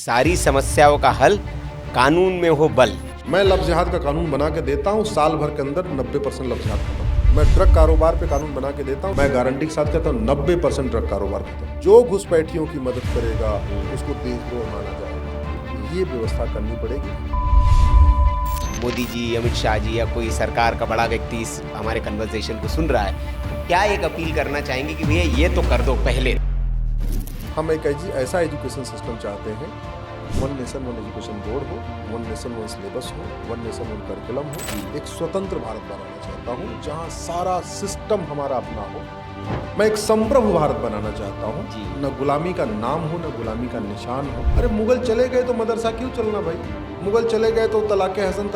सारी समस्याओं का हल कानून में हो बल। मैं लफ्ज़ जिहाद का कानून बना के देता हूँ, साल भर के अंदर 90% लफ्ज़ जिहाद खत्म। मैं ड्रग कारोबार पे कानून बना के देता हूँ, मैं गारंटी के साथ कहता हूँ 90% ड्रग कारोबार खत्म। जो घुसपैठियों की मदद करेगा उसको देशद्रोह माना जाएगा, ये व्यवस्था करनी पड़ेगी। मोदी जी, अमित शाह जी या कोई सरकार का बड़ा व्यक्ति इस हमारे कन्वर्सेशन को सुन रहा है, क्या एक अपील करना चाहेंगे कि भैया ये तो कर दो पहले? हम एक ऐसा एजुकेशन सिस्टम चाहते हैं, one nation one education board हो, वन नेशन वन सिलेबस हो, वन नेशन वन करिकुलम हो। एक स्वतंत्र भारत बनाना चाहता हूँ जहाँ सारा सिस्टम हमारा अपना हो। मैं एक संप्रभु भारत बनाना चाहता हूँ, न गुलामी का नाम हो न गुलामी का निशान हो। अरे मुगल चले गए तो मदरसा क्यों चलना भाई? मुगल चले गए तो तलाके हसन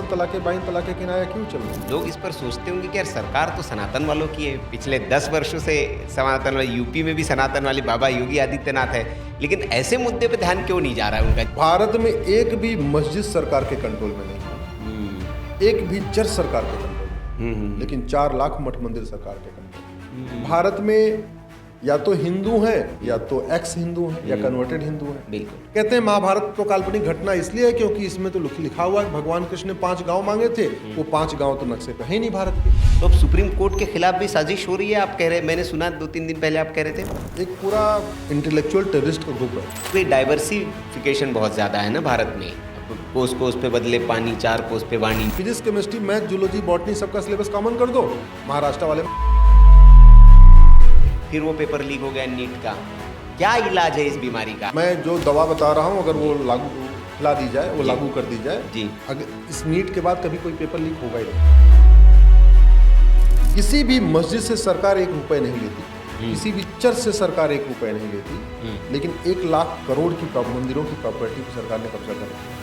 तलाके बाइन तलाके किनाया क्यों चलना? लोग इस पर सोचते होंगे कि यार सरकार तो सनातन वालों की है, पिछले 10 वर्षों से सनातन वाले, यूपी में भी सनातन वाले बाबा योगी आदित्यनाथ है, लेकिन ऐसे मुद्दे पे ध्यान क्यों नहीं जा रहा है उनका? भारत में एक भी मस्जिद सरकार के कंट्रोल में नहीं है, एक भी चर्च सरकार के कंट्रोल में, लेकिन 4 लाख मठ मंदिर सरकार के कंट्रोल में। भारत में या तो हिंदू हैं या तो एक्स हिंदू हैं या कन्वर्टेड हिंदू हैं। बिल्कुल। कहते हैं महाभारत तो काल्पनिक घटना इसलिए है क्योंकि इसमें तो लिखा हुआ है भगवान कृष्ण ने 5 गांव मांगे थे, वो 5 गांव तो नक्शे पे है नहीं भारत के। तो अब सुप्रीम कोर्ट के खिलाफ भी साजिश हो रही है, आप कह रहे हैं, मैंने सुना 2-3 दिन पहले आप कह रहे थे। एक पूरा इंटेलेक्चुअल टेररिस्ट का ग्रुप है। तो डाइवर्सिफिकेशन बहुत ज़्यादा है ना भारत में, कोस कोस पे बदले पानी, 4 कोस पे वाणी। Physics, chemistry, math, zoology, botany सबका सिलेबस कॉमन कर दो। महाराष्ट्र वाले फिर वो पेपर लीक हो गया नीट का, क्या इलाज है इस बीमारी का? मैं जो दवा बता रहा हूँ अगर वो लागू खिला दी जाए, वो लागू कर दी जाए जी, अगर इस नीट के बाद कभी कोई पेपर लीक होगा ही नहीं। किसी भी मस्जिद से सरकार 1 रुपए नहीं लेती, किसी भी चर्च से सरकार 1 रुपए नहीं लेती, लेकिन 1 लाख करोड़ की मंदिरों की प्रॉपर्टी को सरकार ने कब्जा कर रखा है।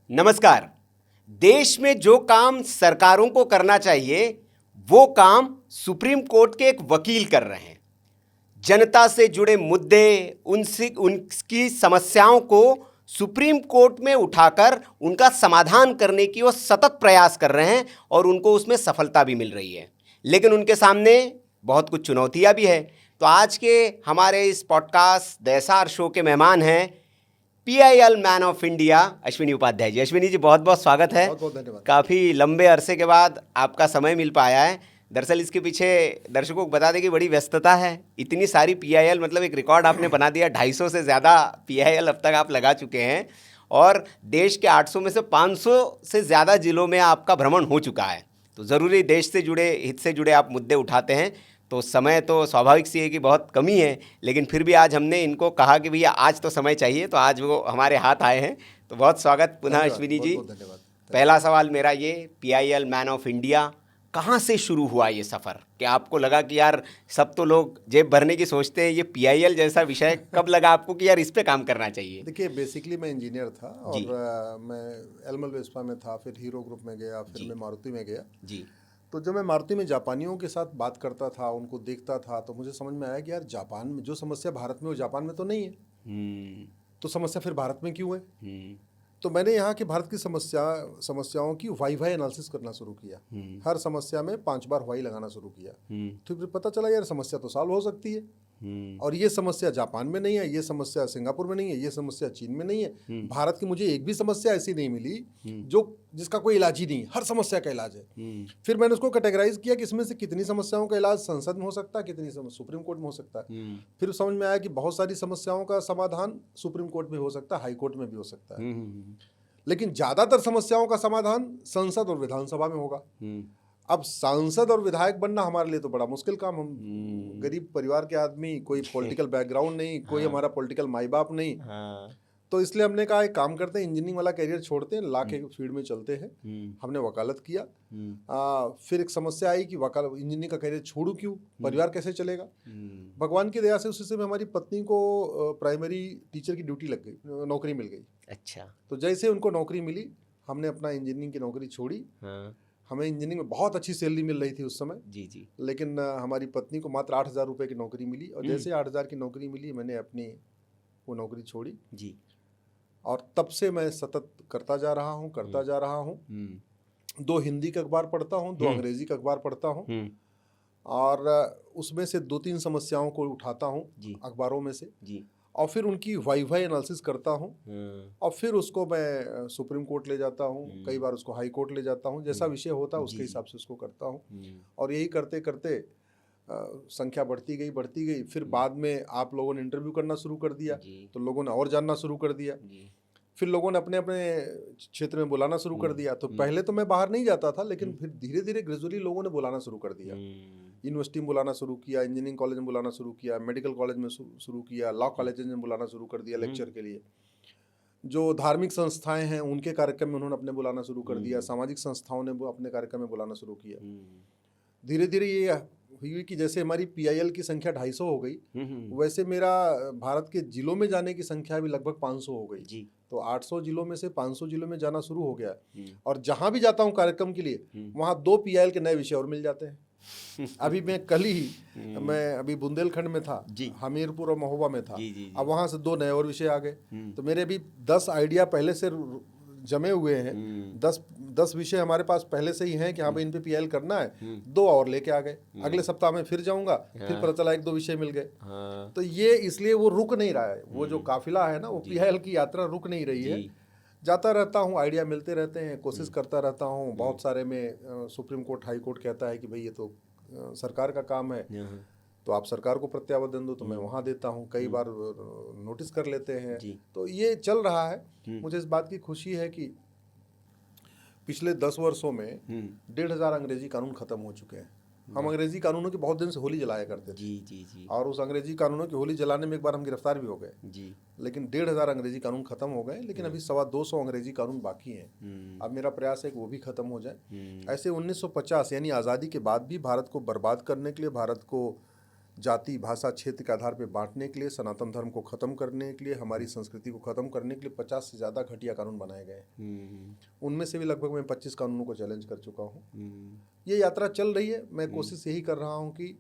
नमस्कार। देश में जो काम सरकारों को करना चाहिए वो काम सुप्रीम कोर्ट के एक वकील कर रहे हैं। जनता से जुड़े मुद्दे, उनकी समस्याओं को सुप्रीम कोर्ट में उठाकर उनका समाधान करने की वो सतत प्रयास कर रहे हैं और उनको उसमें सफलता भी मिल रही है, लेकिन उनके सामने बहुत कुछ चुनौतियां भी है। तो आज के हमारे इस पॉडकास्ट द एसआर शो के मेहमान हैं PIL man of India Ashwini Upadhyay ji. Ashwini ji, बहुत बहुत स्वागत है। बहुत बहुत धन्यवाद। काफ़ी लंबे अरसे के बाद आपका समय मिल पाया है। दरअसल इसके पीछे दर्शकों को बता दें कि बड़ी व्यस्तता है, इतनी सारी PIL, मतलब एक रिकॉर्ड आपने बना दिया। 250 से ज़्यादा PIL अब तक आप लगा चुके हैं और देश के 800 में से 500 से ज़्यादा जिलों में आपका भ्रमण हो चुका है। तो ज़रूरी देश से जुड़े, हित से जुड़े आप मुद्दे उठाते हैं। तो समय तो स्वाभाविक सी है कि बहुत कमी है, लेकिन फिर भी आज हमने इनको कहा कि भैया आज तो समय चाहिए, तो आज वो हमारे हाथ आए हैं। तो बहुत स्वागत पुनः अश्विनी जी। धन्यवाद। पहला सवाल मेरा ये, PIL मैन ऑफ इंडिया कहाँ से शुरू हुआ ये सफ़र? कि आपको लगा कि यार सब तो लोग जेब भरने की सोचते हैं, ये PIL जैसा विषय कब लगा आपको कि यार इस पे काम करना चाहिए? देखिए, बेसिकली मैं इंजीनियर था और मैं एलमल वेस्पा में था, फिर हीरो ग्रुप में गया, फिर मैं मारुति में गया जी। तो जब मैं मारुति में जापानियों के साथ बात करता था, उनको देखता था, तो मुझे समझ में आया कि यार जापान में जो समस्या भारत में वो जापान में तो नहीं है, तो समस्या फिर भारत में क्यों है? तो मैंने यहाँ की भारत की समस्याओं की वाई एनालिसिस करना शुरू किया। हर समस्या में 5 बार वाई लगाना शुरू किया, तो फिर पता चला यार समस्या तो सॉल्व हो सकती है। और ये समस्या जापान में नहीं है, ये समस्या सिंगापुर में नहीं है, ये समस्या चीन में नहीं है। भारत की मुझे एक भी समस्या ऐसी नहीं मिली जिसका कोई इलाज ही नहीं है, हर समस्या का इलाज है। फिर मैंने उसको कैटेगराइज किया कि इसमें से कितनी समस्याओं का इलाज संसद में हो सकता है, कितनी सुप्रीम कोर्ट में हो सकता है। फिर समझ में आया कि बहुत सारी समस्याओं का समाधान सुप्रीम कोर्ट में हो सकता है, हाई कोर्ट में भी हो सकता है, लेकिन ज्यादातर समस्याओं का समाधान संसद और विधानसभा में होगा। अब सांसद और विधायक बनना हमारे लिए तो बड़ा मुश्किल काम। हम गरीब परिवार के आदमी, कोई पॉलिटिकल बैकग्राउंड नहीं, कोई हमारा पॉलिटिकल माई बाप नहीं, तो इसलिए हमने कहा एक काम करते हैं, इंजीनियरिंग वाला कैरियर छोड़ते हैं, लॉ के फील्ड में चलते हैं। हमने वकालत किया। फिर एक समस्या आई कि इंजीनियरिंग का कैरियर छोड़ू क्यों, परिवार कैसे चलेगा। भगवान की दया से उस समय हमारी पत्नी को प्राइमरी टीचर की ड्यूटी लग गई, नौकरी मिल गई। अच्छा। तो जैसे उनको नौकरी मिली, हमने अपना इंजीनियरिंग की नौकरी छोड़ी। हमें इंजीनियरिंग में बहुत अच्छी सैलरी मिल रही थी उस समय, जी, लेकिन हमारी पत्नी को मात्र 8,000 रुपये की नौकरी मिली, और जैसे 8,000 की नौकरी मिली, मैंने अपनी वो नौकरी छोड़ी जी। और तब से मैं सतत करता जा रहा हूँ। 2 हिंदी का अखबार पढ़ता हूँ, 2 अंग्रेजी का अखबार पढ़ता हूँ, और उसमें से 2-3 समस्याओं को उठाता हूँ अखबारों में से जी, और फिर उनकी वाई एनालिसिस करता हूँ और फिर उसको मैं सुप्रीम कोर्ट ले जाता हूँ, कई बार उसको हाई कोर्ट ले जाता हूँ, जैसा विषय होता है उसके हिसाब से उसको करता हूँ। और यही करते करते संख्या बढ़ती गई, फिर बाद में आप लोगों ने इंटरव्यू करना शुरू कर दिया, तो लोगों ने और जानना शुरू कर दिया, फिर लोगों ने अपने अपने क्षेत्र में बुलाना शुरू कर दिया। तो पहले तो मैं बाहर नहीं जाता था, लेकिन फिर धीरे धीरे ग्रेजुअली लोगों ने बुलाना शुरू कर दिया। यूनिवर्सिटी में बुलाना शुरू किया, इंजीनियरिंग कॉलेज में बुलाना शुरू किया, मेडिकल कॉलेज में शुरू किया, लॉ कॉलेज में बुलाना शुरू कर दिया लेक्चर के लिए। जो धार्मिक संस्थाएं हैं उनके कार्यक्रम में उन्होंने अपने बुलाना शुरू कर दिया, सामाजिक संस्थाओं ने अपने कार्यक्रम में बुलाना शुरू किया। धीरे धीरे ये हुई कि जैसे हमारी PIL की संख्या 250 हो गई, वैसे मेरा भारत के जिलों में जाने की संख्या भी लगभग 500 हो गई। तो 800 जिलों में से 500 जिलों में जाना शुरू हो गया, और जहां भी जाता हूं कार्यक्रम के लिए वहां 2 PIL के नए विषय और मिल जाते हैं। अभी मैं कल ही मैं अभी बुंदेलखंड में था, हमीरपुर और महोबा में था, अब वहां से 2 नए और विषय आ गए। तो मेरे अभी 10 आइडिया पहले से जमे हुए हैं, 10 विषय हमारे पास पहले से ही हैं कि हाँ भाई इन पे PIL करना है, 2 और लेके आ गए। अगले सप्ताह में फिर जाऊंगा, फिर पता चला 1-2 विषय मिल गए। तो ये इसलिए वो रुक नहीं रहा है, वो जो काफिला है ना, वो PIL की यात्रा रुक नहीं रही है। जाता रहता हूँ, आइडिया मिलते रहते हैं, कोशिश करता रहता हूँ। बहुत सारे में सुप्रीम कोर्ट, हाई कोर्ट कहता है कि भाई ये तो सरकार का काम है, तो आप सरकार को प्रत्यावर्तन दो, तो मैं वहाँ देता हूँ। कई बार नोटिस कर लेते हैं। तो ये चल रहा है। मुझे इस बात की खुशी है कि पिछले 10 वर्षों में 1,500 अंग्रेजी कानून खत्म हो चुके हैं। हम अंग्रेजी कानूनों की बहुत दिन से होली जलाया करते थे, और उस अंग्रेजी कानूनों की होली जलाने में एक बार हम गिरफ्तार भी हो गए। लेकिन 1,500 अंग्रेजी कानून खत्म हो गए, लेकिन अभी 225 अंग्रेजी कानून बाकी हैं। अब मेरा प्रयास है कि वो भी खत्म हो जाए। ऐसे 1950 यानी आज़ादी के बाद भी भारत को बर्बाद करने के लिए, भारत को जाति, भाषा, क्षेत्र के आधार पर बांटने के लिए, सनातन धर्म को खत्म करने के लिए, हमारी संस्कृति को खत्म करने के लिए 50 से ज़्यादा घटिया कानून बनाए गए। उनमें से भी लगभग मैं 25 कानूनों को चैलेंज कर चुका हूँ। ये यात्रा चल रही है। मैं कोशिश यही कर रहा हूँ कि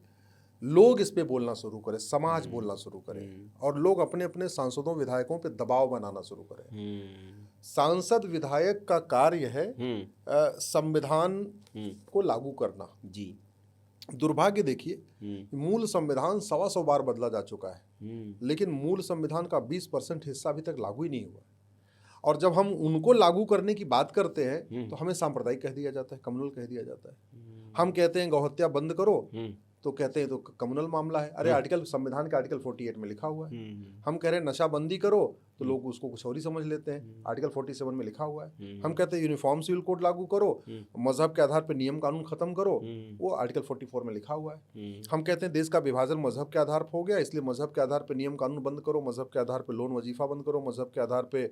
लोग इस पे बोलना शुरू करें, समाज बोलना शुरू करें, और लोग अपने अपने सांसदों, विधायकों पे दबाव बनाना शुरू करें। सांसद, विधायक का कार्य है संविधान को लागू करना। दुर्भाग्य देखिए, मूल संविधान 125 बार बदला जा चुका है, लेकिन मूल संविधान का 20% हिस्सा अभी तक लागू ही नहीं हुआ। और जब हम उनको लागू करने की बात करते हैं तो हमें सांप्रदायिक कह दिया जाता है, कम्युनल कह दिया जाता है। हम कहते हैं गौहत्या बंद करो, तो कहते हैं तो कम्युनल मामला है। अरे आर्टिकल, संविधान के आर्टिकल 48 में लिखा हुआ है। हम कह रहे हैं नशाबंदी करो, तो लोग उसको कुछ और ही समझ लेते हैं, आर्टिकल 47 में लिखा हुआ है। हम कहते हैं यूनिफॉर्म सिविल कोड लागू करो, मजहब के आधार पर नियम कानून खत्म करो, वो आर्टिकल 44 में लिखा हुआ है। हम कहते हैं देश का विभाजन मजहब के आधार पर हो गया, इसलिए मजहब के आधार पर नियम कानून बंद करो, मजहब के आधार पर लोन वजीफा बंद करो, मजहब के आधार पर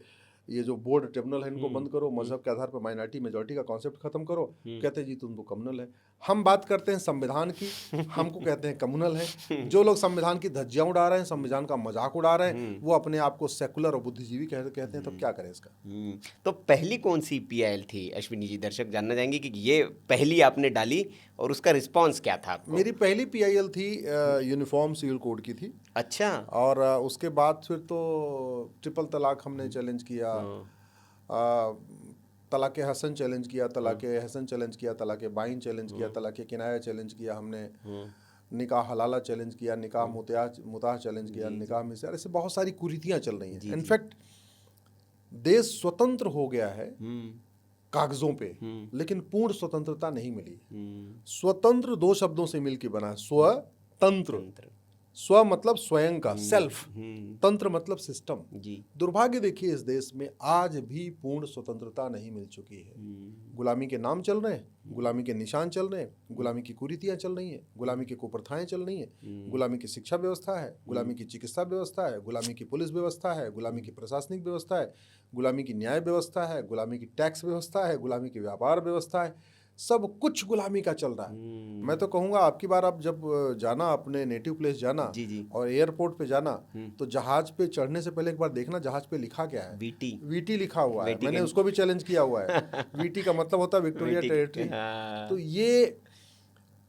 ये जो बोर्ड ट्रिब्यूनल है इनको बंद करो, मजहब के आधार पर माइनॉरिटी मेजॉरिटी का कॉन्सेप्ट खत्म करो। कहते हैं जी तुम तो कम्युनल है। हम बात करते हैं संविधान की, हमको कहते हैं कम्युनल है। जो लोग संविधान की धज्जियां उड़ा रहे हैं, संविधान का मजाक उड़ा रहे हैं, वो अपने आप को सेकुलर और बुद्धिजीवी कहते हैं। तो क्या करें इसका? तो पहली कौन सी PIL थी अश्विनी जी? दर्शक जानना चाहेंगे कि ये पहली आपने डाली और उसका रिस्पॉन्स क्या था आपको? मेरी पहली PIL थी यूनिफॉर्म सिविल कोड की थी। अच्छा। और उसके बाद फिर तो ट्रिपल तलाक हमने चैलेंज किया, तलाक़े हसन चैलेंज किया, तलाक़े हसन चैलेंज किया, तलाक़े बाइन चैलेंज किया, तलाक़े किनाया चैलेंज किया हमने, निकाह हलाला चैलेंज किया, निकाह मुताह चैलेंज किया, निकाह में से ऐसे बहुत सारी कुरीतियाँ चल रही हैं। इनफैक्ट देश स्वतंत्र हो गया है कागजों पे, लेकिन पूर्ण स्वतंत्रता नहीं मिली। स्वतंत्र 2 शब्दों से मिलकर बना है, स्वतंत्र। स्व मतलब स्वयं का, सेल्फ, तंत्र मतलब सिस्टम। दुर्भाग्य देखिए, इस देश में आज भी पूर्ण स्वतंत्रता नहीं मिल चुकी है। गुलामी के नाम चल रहे हैं, गुलामी के निशान चल रहे हैं, गुलामी की कुरीतियां चल रही हैं, गुलामी की कुप्रथाएं चल रही हैं, गुलामी की शिक्षा व्यवस्था है, गुलामी की चिकित्सा व्यवस्था है, गुलामी की पुलिस व्यवस्था है, गुलामी की प्रशासनिक व्यवस्था है, गुलामी की न्याय व्यवस्था है, गुलामी की टैक्स व्यवस्था है, गुलामी की व्यापार व्यवस्था है। सब कुछ गुलामी का चल रहा है। मैं तो कहूँगा आपकी बार आप जब जाना, अपने नेटिव प्लेस जाना और एयरपोर्ट पे जाना, तो जहाज पे चढ़ने से पहले एक बार देखना जहाज पे लिखा क्या है। वीटी लिखा हुआ है। मैंने उसको भी चैलेंज किया हुआ है। वीटी का मतलब होता है विक्टोरिया टेरिटरी। तो ये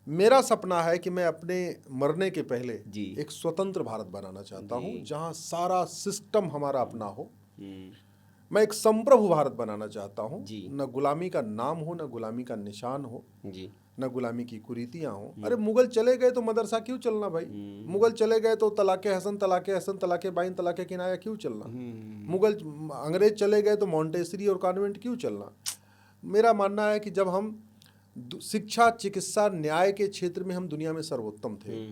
मेरा सपना है कि मैं अपने मरने के पहले एक स्वतंत्र भारत बनाना चाहता हूँ, जहाँ सारा सिस्टम हमारा अपना हो। मैं एक संप्रभु भारत बनाना चाहता हूँ। जी। न गुलामी का नाम हो, न गुलामी का निशान हो, जी। न गुलामी की कुरीतियां हो। अरे मुगल चले गए तो मदरसा क्यों चलना भाई? मुगल चले गए तो तलाके हसन, तलाके बाइन, तलाके किनाया क्यों चलना? मुगल अंग्रेज चले गए तो मॉन्टेसरी और कॉन्वेंट क्यों चलना? मेरा मानना है कि जब हम शिक्षा, चिकित्सा, न्याय के क्षेत्र में हम दुनिया में सर्वोत्तम थे।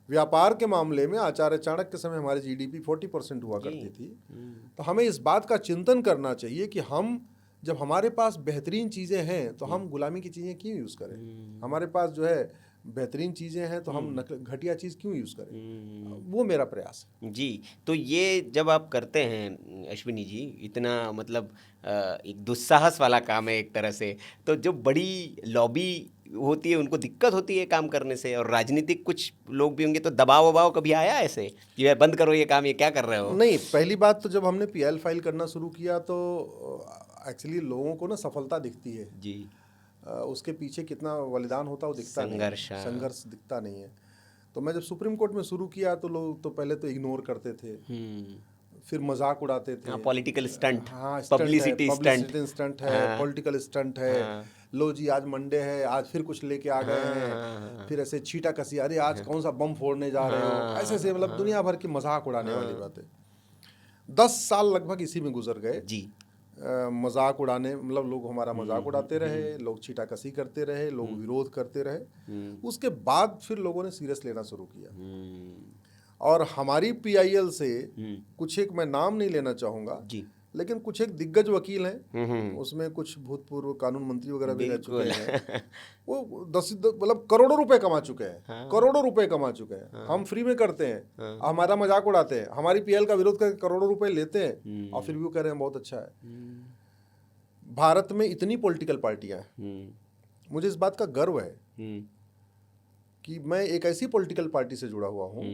व्यापार के मामले में आचार्य चाणक्य के समय हमारी जीडीपी 40% हुआ करती थी। तो हमें इस बात का चिंतन करना चाहिए कि हम जब हमारे पास बेहतरीन चीज़ें हैं तो हम गुलामी की चीज़ें क्यों यूज़ करें? हमारे पास जो है बेहतरीन चीज़ें हैं तो हम घटिया चीज़ क्यों यूज़ करें? वो मेरा प्रयास है। जी। तो ये जब आप करते हैं अश्विनी जी, इतना मतलब एक दुस्साहस वाला काम है एक तरह से, तो जो बड़ी लॉबी होती है उनको दिक्कत होती है काम करने से, और राजनीतिक कुछ लोग भी होंगे, तो दबाव वबाव कभी आया ऐसे कि यार बंद करो ये काम, ये क्या कर रहे हो? नहीं, पहली बात तो जब हमने पीएल फाइल करना शुरू किया तो एक्चुअली लोगों को ना सफलता दिखती है जी। उसके पीछे कितना बलिदान होता है वो दिखता नहीं, संघर्ष दिखता नहीं है। तो मैं जब सुप्रीम कोर्ट में शुरू किया तो लोग तो पहले तो इग्नोर करते थे, फिर मजाक उड़ाते थे। पॉलिटिकल स्टंट, हाँ, पब्लिसिटी स्टंट है, पॉलिटिकल स्टंट है। लो जी आज मंडे है, आज फिर कुछ लेके आ गए हैं, फिर ऐसे छीटा कसी, अरे आज कौन सा बम फोड़ने जा रहे हो, ऐसे ऐसे मतलब दुनिया भर की मजाक उड़ाने वाली बातें। 10 साल लगभग इसी में गुजर गए जी। मजाक उड़ाने, मतलब लोग हमारा मजाक उड़ाते रहे, लोग छीटाकसी करते रहे, लोग विरोध करते रहे। उसके बाद फिर लोगों ने सीरियस लेना शुरू किया और हमारी पीआईएल से कुछ एक, मैं नाम नहीं लेना चाहूँगा जी, लेकिन कुछ एक दिग्गज वकील हैं, उसमें कुछ भूतपूर्व कानून मंत्री वगैरह भी रह चुके हैं। वो 10 मतलब करोड़ों रुपए कमा चुके हैं। हाँ। करोड़ों रुपए कमा चुके हैं। हाँ। हम फ्री में करते हैं। हाँ। हमारा मजाक उड़ाते हैं, हमारी पीएल का विरोध करके करोड़ों रुपए लेते हैं और फिर भी वो कह रहे हैं बहुत अच्छा है। भारत में इतनी पॉलिटिकल पार्टियां हैं, मुझे इस बात का गर्व है कि मैं एक ऐसी पॉलिटिकल पार्टी से जुड़ा हुआ हूँ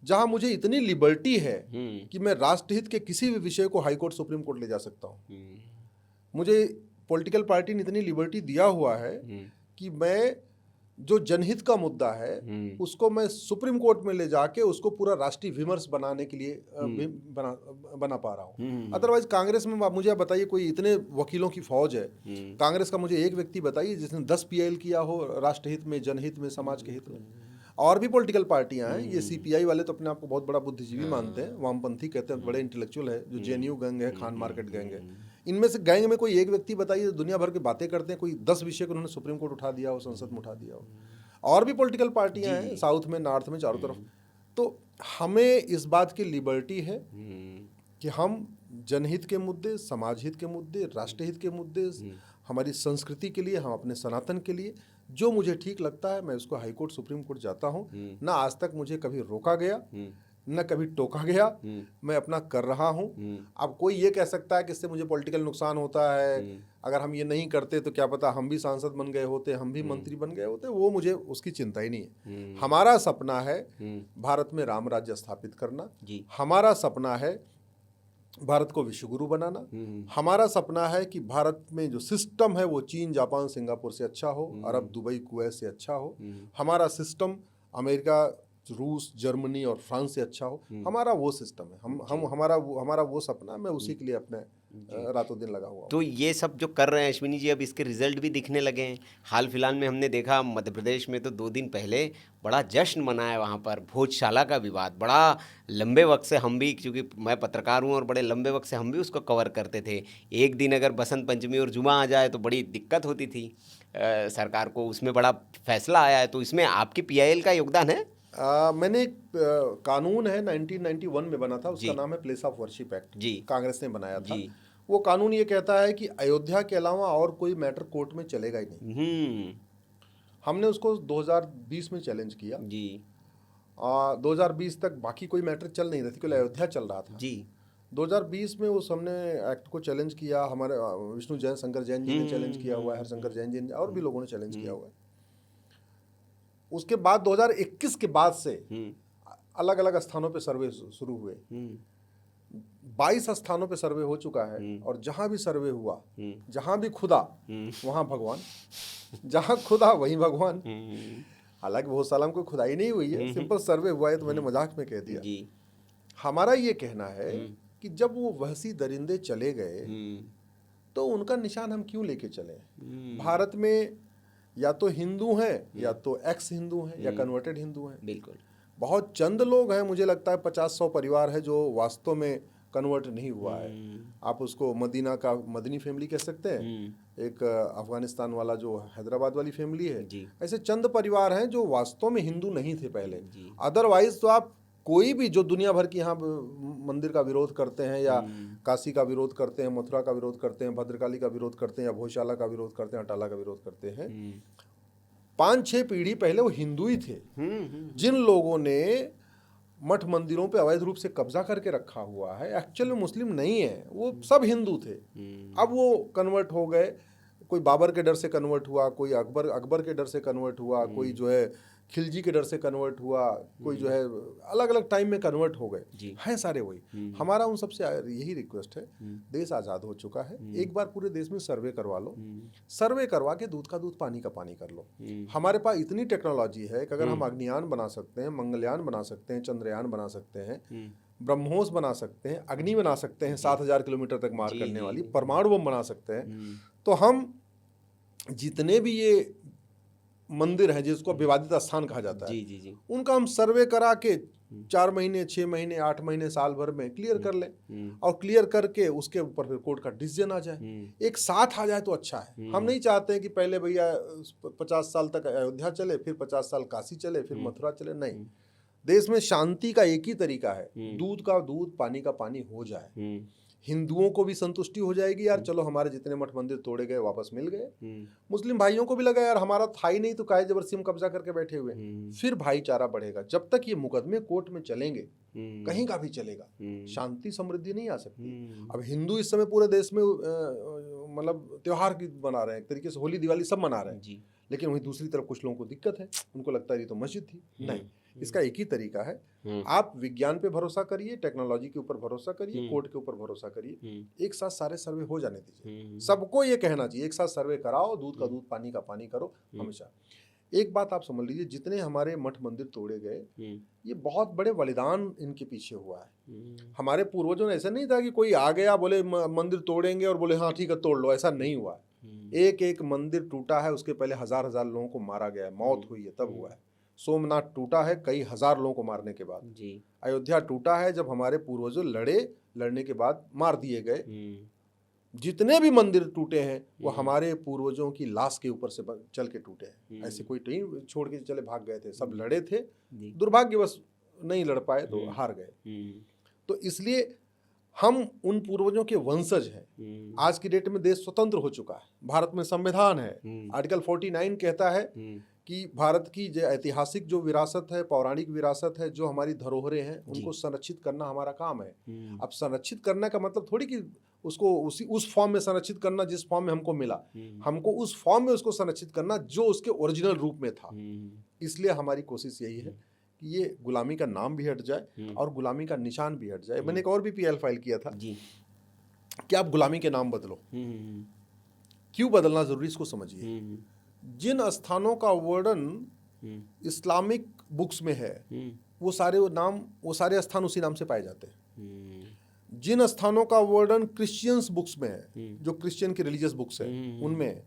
जहां मुझे इतनी लिबर्टी है कि मैं राष्ट्रहित के किसी भी विषय को हाई कोर्ट, सुप्रीम कोर्ट ले जा सकता हूं। मुझे पॉलिटिकल पार्टी ने इतनी लिबर्टी दिया हुआ है कि मैं जो जनहित का मुद्दा है उसको मैं सुप्रीम कोर्ट में ले जाके उसको पूरा राष्ट्रीय विमर्श बनाने के लिए बना पा रहा हूँ। अदरवाइज कांग्रेस में मुझे बताइए, कोई इतने वकीलों की फौज है, कांग्रेस का मुझे एक व्यक्ति बताइए जिसने 10 पीएल किया हो राष्ट्रहित में, जनहित में, समाज के हित में। और भी पॉलिटिकल पार्टियां हैं, ये सीपीआई वाले तो अपने आप को बहुत बड़ा बुद्धिजीवी मानते हैं, वामपंथी कहते हैं, बड़े इंटेलेक्चुअल है, जो जेएनयू गैंग है, खान मार्केट गैंग है। इनमें से गैंग में कोई एक व्यक्ति बताइए, दुनिया भर की बातें करते हैं, कोई 10 विषय को उन्होंने सुप्रीम कोर्ट उठा दिया हो, संसद में उठा दिया हो। और भी पॉलिटिकल पार्टियां हैं साउथ में, नॉर्थ में, चारों तरफ। तो हमें इस बात की लिबर्टी है कि हम जनहित के मुद्दे, समाज हित के मुद्दे, राष्ट्रहित के मुद्दे, हमारी संस्कृति के लिए, हम अपने सनातन के लिए जो मुझे ठीक लगता है मैं उसको हाई कोर्ट, सुप्रीम कोर्ट जाता हूँ। ना आज तक मुझे कभी रोका गया, न कभी टोका गया। मैं अपना कर रहा हूँ। अब कोई ये कह सकता है कि इससे मुझे पॉलिटिकल नुकसान होता है, अगर हम ये नहीं करते तो क्या पता हम भी सांसद बन गए होते, हम भी मंत्री बन गए होते। वो मुझे उसकी चिंता ही नहीं है। हमारा सपना है भारत में राम राज्य स्थापित करना, हमारा सपना है भारत को विश्वगुरु बनाना, हमारा सपना है कि भारत में जो सिस्टम है वो चीन, जापान, सिंगापुर से अच्छा हो, अरब, दुबई, कुवैत से अच्छा हो। हमारा सिस्टम अमेरिका, रूस, जर्मनी और फ्रांस से अच्छा हो। हमारा वो सिस्टम है, हमारा वो सपना, मैं उसी के लिए अपने रातों दिन लगा हुआ। तो ये सब जो कर रहे हैं अश्विनी जी, अब इसके रिजल्ट भी दिखने लगे हैं। हाल फिलहाल में हमने देखा मध्य प्रदेश में तो 2 दिन पहले बड़ा जश्न मनाया वहाँ पर, भोजशाला का विवाद। बड़ा लंबे वक्त से हम भी, क्योंकि मैं पत्रकार हूँ और बड़े लंबे वक्त से हम भी उसको कवर करते थे। एक दिन अगर बसंत पंचमी और जुमा आ जाए तो बड़ी दिक्कत होती थी सरकार को, उसमें बड़ा फैसला आया है। तो इसमें आपकी पीआईएल का योगदान है? मैंने कानून है 1991 में बना था, उसका नाम है place of worship act, Congress ने बनाया था। वो कानून ये कहता है कि अयोध्या के अलावा और कोई मैटर कोर्ट में चलेगा ही नहीं। हमने उसको 2020 में चैलेंज किया जी। 2020 तक बाकी कोई मैटर चल नहीं रही थी, केवल अयोध्या चल रहा था जी। 2020 में उस हमने एक्ट को चैलेंज किया, हमारे विष्णु जैन, शंकर जैन जी ने चैलेंज किया हुआ है, हरशंकर जैन जी ने, और भी लोगों ने चैलेंज किया हुआ है। उसके बाद 2021 के बाद से अलग अलग स्थानों पे सर्वे शुरू हुए। 22 स्थानों पे सर्वे हो चुका है, और जहां भी सर्वे हुआ, जहां भी खुदा वहां भगवान, जहां खुदा वहीं भगवान। हालांकि भोजशाला में कोई खुदाई नहीं हुई है, सिंपल सर्वे हुआ है, तो मैंने मजाक में कह दिया। हमारा ये कहना है कि जब वो वहशी दरिंदे चले गए तो उनका निशान हम क्यों लेके चले? भारत में या तो हिंदू हैं या तो एक्स हिंदू हैं या कन्वर्टेड हिंदू हैं। बिल्कुल। बहुत चंद लोग हैं, मुझे लगता है 50-100 परिवार है जो वास्तव में कन्वर्ट नहीं हुआ है। आप उसको मदीना का मदनी फैमिली कह सकते हैं, एक अफगानिस्तान वाला जो हैदराबाद वाली फैमिली है, ऐसे चंद परिवार हैं जो वास्तव में हिंदू नहीं थे पहले। अदरवाइज तो आप कोई भी जो दुनिया भर की यहाँ मंदिर का विरोध करते हैं या काशी का विरोध करते हैं, मथुरा का विरोध करते हैं, भद्रकाली का विरोध करते हैं या भोजशाला का विरोध करते हैं, अटाला का विरोध करते हैं, 5-6 पीढ़ी पहले वो हिंदू ही थे। जिन लोगों ने मठ मंदिरों पे अवैध रूप से कब्जा करके रखा हुआ है, एक्चुअली मुस्लिम नहीं है, वो सब हिंदू थे। अब वो कन्वर्ट हो गए, कोई बाबर के डर से कन्वर्ट हुआ, कोई अकबर के डर से कन्वर्ट हुआ, कोई जो है खिलजी के डर से कन्वर्ट हुआ, कोई जो है अलग अलग टाइम में कन्वर्ट हो गए हैं, सारे वही। हमारा उन सबसे यही रिक्वेस्ट है, देश आज़ाद हो चुका है, एक बार पूरे देश में सर्वे करवा लो, सर्वे करवा के दूध का दूध पानी का पानी कर लो। हमारे पास इतनी टेक्नोलॉजी है कि अगर हम अग्नियान बना सकते हैं, मंगलयान बना सकते हैं, चंद्रयान बना सकते हैं, ब्रह्मोस बना सकते हैं, अग्नि बना सकते हैं 7,000 किलोमीटर तक मार करने वाली, परमाणु बम बना सकते हैं, तो हम जितने भी ये मंदिर है जिसको विवादित स्थान कहा जाता है, उनका हम सर्वे करा के 4 महीने, 6 महीने, 8 महीने, साल भर में क्लियर कर लें, और क्लियर करके उसके ऊपर फिर कोर्ट का डिसीजन आ जाए, एक साथ आ जाए तो अच्छा है। हम नहीं चाहते हैं कि पहले भैया 50 साल तक अयोध्या चले, फिर 50 साल काशी चले, फिर मथुरा चले, नहीं। देश में शांति का एक ही तरीका है, दूध का दूध पानी का पानी हो जाए। हिंदुओं को भी संतुष्टि हो जाएगी, यार चलो हमारे जितने मठ मंदिर तोड़े गए वापस मिल गए। मुस्लिम भाइयों को भी लगा यार हमारा था ही नहीं तो काहे जबरदस्ती हम कब्जा करके बैठे हुए। फिर भाईचारा बढ़ेगा। जब तक ये मुकदमे कोर्ट में चलेंगे, कहीं का भी चलेगा, शांति समृद्धि नहीं आ सकती। अब हिंदू इस समय पूरे देश में मतलब त्योहार की मना रहे हैं, एक तरीके से होली दिवाली सब मना रहे हैं, लेकिन वहीं दूसरी तरफ कुछ लोगों को दिक्कत है, उनको लगता है ये तो मस्जिद थी। नहीं, इसका एक ही तरीका है, आप विज्ञान पे भरोसा करिए, टेक्नोलॉजी के ऊपर भरोसा करिए, कोर्ट के ऊपर भरोसा करिए, एक साथ सारे सर्वे हो जाने दीजिए। सबको ये कहना चाहिए एक साथ सर्वे कराओ, दूध का दूध पानी का पानी करो हमेशा। एक बात आप समझ लीजिए, जितने हमारे मठ मंदिर तोड़े गए, ये बहुत बड़े बलिदान इनके पीछे हुआ है। हमारे पूर्वजों ने ऐसा नहीं था कि कोई आ गया बोले मंदिर तोड़ेंगे और बोले हाँ ठीक है तोड़ लो, ऐसा नहीं हुआ है। एक एक मंदिर टूटा है, उसके पहले 1000-1000 लोगों को मारा गया है, मौत हुई है, तब हुआ है। सोमनाथ टूटा है कई हजार लोगों को मारने के बाद। अयोध्या टूटा है जब हमारे पूर्वजों लड़ने के बाद मार दिए गए। जितने भी मंदिर टूटे हैं वो हमारे पूर्वजों की लाश के ऊपर से चल के टूटे हैं। ऐसे कोई नहीं छोड़ के चले भाग गए थे, सब लड़े थे, दुर्भाग्यवश नहीं लड़ पाए तो हार गए। तो इसलिए हम उन पूर्वजों के वंशज हैं। आज की डेट में देश स्वतंत्र हो चुका है, भारत में संविधान है, आर्टिकल 49 कहता है कि भारत की जो ऐतिहासिक जो विरासत है, पौराणिक विरासत है, जो हमारी धरोहरें हैं, उनको संरक्षित करना हमारा काम है। अब संरक्षित करने का मतलब थोड़ी कि उसको उस फॉर्म में संरक्षित करना जिस फॉर्म में हमको मिला, हमको उस फॉर्म में उसको संरक्षित करना जो उसके ओरिजिनल रूप में था। इसलिए हमारी कोशिश यही है कि ये गुलामी का नाम भी हट जाए और गुलामी का निशान भी हट जाए। मैंने एक और भी PL फाइल किया था कि आप गुलामी के नाम बदलो। क्यों बदलना जरूरी, इसको समझिए। जिन स्थानों का वर्णन इस्लामिक बुक्स में है, वो सारे स्थान उसी नाम से पाए जाते हैं। जिन स्थानों का वर्णन क्रिश्चियंस बुक्स में है, जो क्रिश्चियन की रिलीजियस बुक्स है उनमें,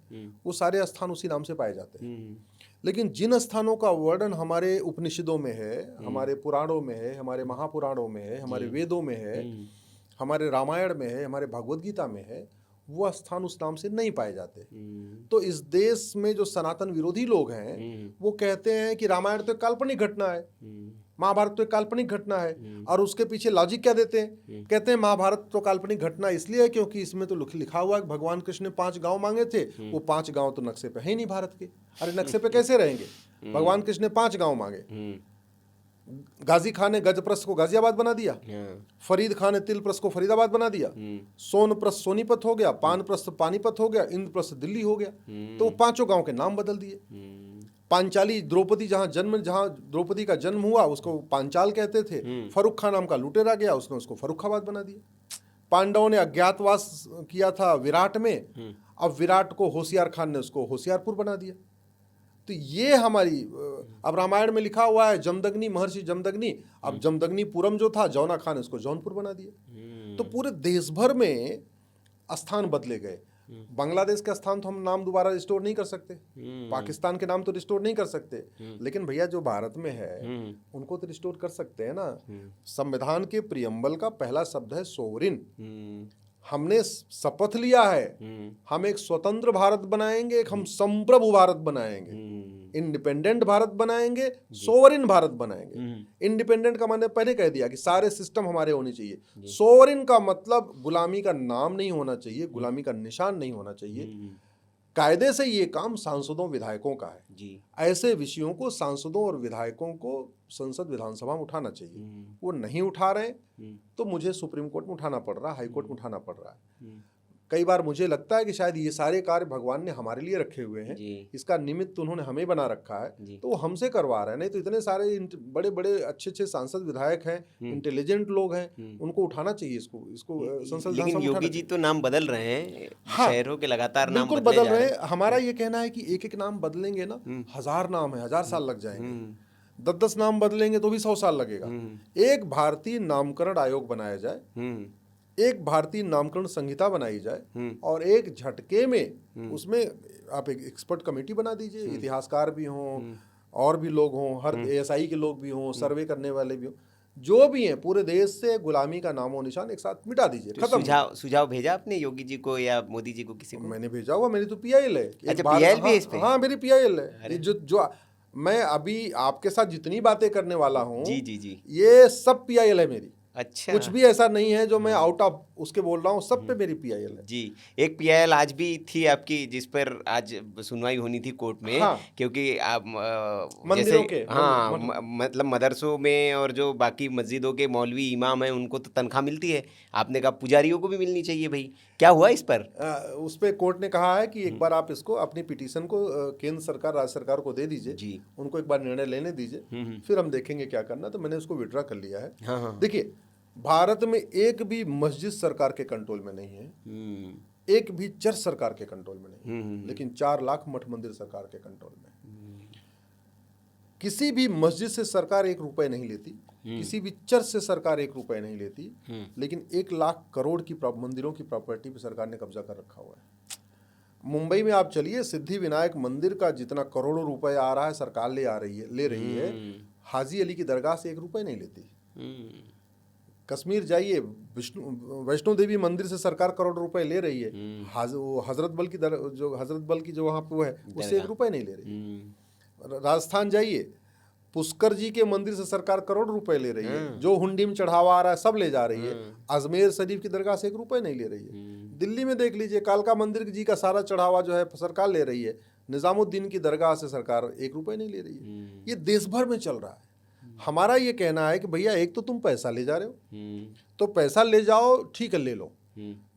वो सारे स्थान उसी नाम से पाए जाते हैं। लेकिन जिन स्थानों का वर्णन हमारे उपनिषदों में है, हमारे पुराणों में है, हमारे महापुराणों में है, हमारे वेदों में है, हमारे रामायण में है, हमारे भगवद गीता में है, वो स्थान उस नाम से नहीं पाए जाते। तो इस देश में जो सनातन विरोधी लोग हैं वो कहते हैं कि रामायण तो काल्पनिक घटना है, महाभारत तो एक काल्पनिक घटना है, और उसके पीछे लॉजिक क्या देते हैं, कहते हैं महाभारत तो काल्पनिक घटना इसलिए है क्योंकि इसमें तो लिखा हुआ है भगवान कृष्ण ने 5 गांव मांगे थे, वो 5 गांव तो नक्शे पे है ही नहीं भारत के। अरे नक्शे पे कैसे रहेंगे, भगवान कृष्ण ने 5 गांव मांगे। गाजी खान ने गजप्रस्थ को गाजियाबाद बना दिया, फरीद खान ने तिलप्रस्थ को फरीदाबाद बना दिया, सोनप्रस्थ सोनीपत हो गया, पानप्रस्थ पानीपत हो गया, इंद्रप्रस्थ दिल्ली हो गया। तो 5 गांव के नाम बदल दिए। पांचाली जहां द्रौपदी का जन्म हुआ उसको पांचाल कहते थे। फर्रुख खान नाम का लुटेरा गया, उसने उसको फर्रुखाबाद बना दिया। पांडवों ने अज्ञातवास किया था विराट में, अब विराट को होशियार खान ने उसको होशियारपुर बना दिया। तो ये हमारी, अब रामायण में लिखा हुआ है जमदग्नि, महर्षि जमदग्नि, अब जमदग्निपुरम जो था जौना खान उसको जौनपुर बना दिया। तो पूरे देश भर में स्थान बदले गए। बांग्लादेश का स्थान तो हम नाम दोबारा रिस्टोर नहीं कर सकते, पाकिस्तान के नाम तो रिस्टोर नहीं कर सकते, लेकिन भैया जो भारत में है उनको तो रिस्टोर कर सकते हैं ना। संविधान के प्रियम्बल का पहला शब्द है सोवरिन। हमने शपथ लिया है हम एक स्वतंत्र भारत बनाएंगे, एक हम संप्रभु भारत बनाएंगे, इंडिपेंडेंट भारत बनाएंगे, सोवरिन भारत बनाएंगे। इंडिपेंडेंट का मैंने पहले कह दिया कि सारे सिस्टम हमारे होने चाहिए। सोवरिन का मतलब गुलामी का नाम नहीं होना चाहिए, गुलामी का निशान नहीं होना चाहिए। कायदे से ये काम सांसदों विधायकों का है जी। ऐसे विषयों को सांसदों और विधायकों को संसद विधानसभा में उठाना चाहिए। वो नहीं उठा रहे तो मुझे सुप्रीम कोर्ट में उठाना पड़ रहा है, हाई कोर्ट में उठाना पड़ रहा है। कई बार मुझे लगता है कि शायद ये सारे कार्य भगवान ने हमारे लिए रखे हुए हैं, इसका निमित्त उन्होंने हमें बना रखा है, तो वो हमसे करवा रहे हैं। नहीं तो इतने सारे बड़े बड़े अच्छे अच्छे सांसद विधायक हैं, इंटेलिजेंट लोग हैं, उनको उठाना चाहिए इसको संसद। लेकिन योगी जी तो नाम बदल रहे हैं, शहरों के लगातार नाम बिल्कुल बदल रहे हैं। हमारा ये कहना है कि एक एक नाम बदलेंगे ना, 1000 नाम है, 1000 साल लग जाएंगे। 10-10 नाम बदलेंगे तो भी 100 साल लगेगा। एक भारतीय नामकरण आयोग बनाया जाए, एक भारतीय नामकरण संहिता बनाई जाए, और एक झटके में उसमें आप एक एक्सपर्ट कमेटी बना दीजिए, इतिहासकार भी हों और भी लोग हों, हर ASI के लोग भी हों, सर्वे करने वाले भी हों, जो भी हैं, पूरे देश से गुलामी का नामो निशान एक साथ मिटा दीजिए। तो सुझाव भेजा आपने योगी जी को या मोदी जी को, किसी को? मैंने भेजा हुआ, मेरी तो PIL है। अच्छा, PIL भी है इस पे? हाँ, मेरी PIL है। जो मैं अभी आपके साथ जितनी बातें करने वाला हूँ जी, ये सब PIL है मेरी। अच्छा, कुछ भी ऐसा नहीं है जो मैं आउट ऑफ उसके बोल रहा हूँ, सब पे मेरी PIL है जी। एक PIL आज भी थी आपकी, जिस पर आज सुनवाई होनी थी कोर्ट में। हाँ, क्योंकि आप मंदिरों के, हाँ, मतलब मदरसों में और जो बाकी मस्जिदों के मौलवी इमाम हैं उनको तो तनख्वाह मिलती है, आपने कहा पुजारियों को भी मिलनी चाहिए भाई, क्या हुआ इस पर? उस पर कोर्ट ने कहा है कि एक बार आप इसको अपनी पिटीशन को केंद्र सरकार राज्य सरकार को दे दीजिए जी, उनको एक बार निर्णय लेने दीजिए, फिर हम देखेंगे क्या करना। तो मैंने उसको विड्रॉ कर लिया है। हाँ। देखिए, भारत में एक भी मस्जिद सरकार के कंट्रोल में नहीं है, एक भी चर्च सरकार के कंट्रोल में नहीं है, लेकिन 4 लाख मठ मंदिर सरकार के कंट्रोल में। किसी भी मस्जिद से सरकार 1 रुपए नहीं लेती, किसी भी चर्च से सरकार 1 रुपए नहीं लेती, लेकिन 1 लाख करोड़ की मंदिरों की प्रॉपर्टी पे सरकार ने कब्जा कर रखा हुआ है। मुंबई में आप चलिए, सिद्धि विनायक मंदिर का जितना करोड़ों रुपए आ रहा है सरकार ले रही है। हाजी अली की दरगाह से 1 रुपए नहीं लेती। कश्मीर जाइए, वैष्णो देवी मंदिर से सरकार करोड़ रुपए ले रही है। हजरत बल की जो वहाँ पे है, उससे 1 रुपए नहीं ले रही। राजस्थान जाइए, पुष्कर जी के मंदिर से सरकार करोड़ रुपए ले रही है, जो हुंडी में चढ़ावा आ रहा है सब ले जा रही है। अजमेर शरीफ की दरगाह से 1 रुपए नहीं ले रही है। दिल्ली में देख लीजिए, कालका मंदिर जी का सारा चढ़ावा जो है सरकार ले रही है। निजामुद्दीन की दरगाह से सरकार 1 रुपए नहीं ले रही है। ये देश भर में चल रहा है। हमारा ये कहना है कि भैया, एक तो तुम पैसा ले जा रहे हो, तो पैसा ले जाओ, ठीक है, ले लो।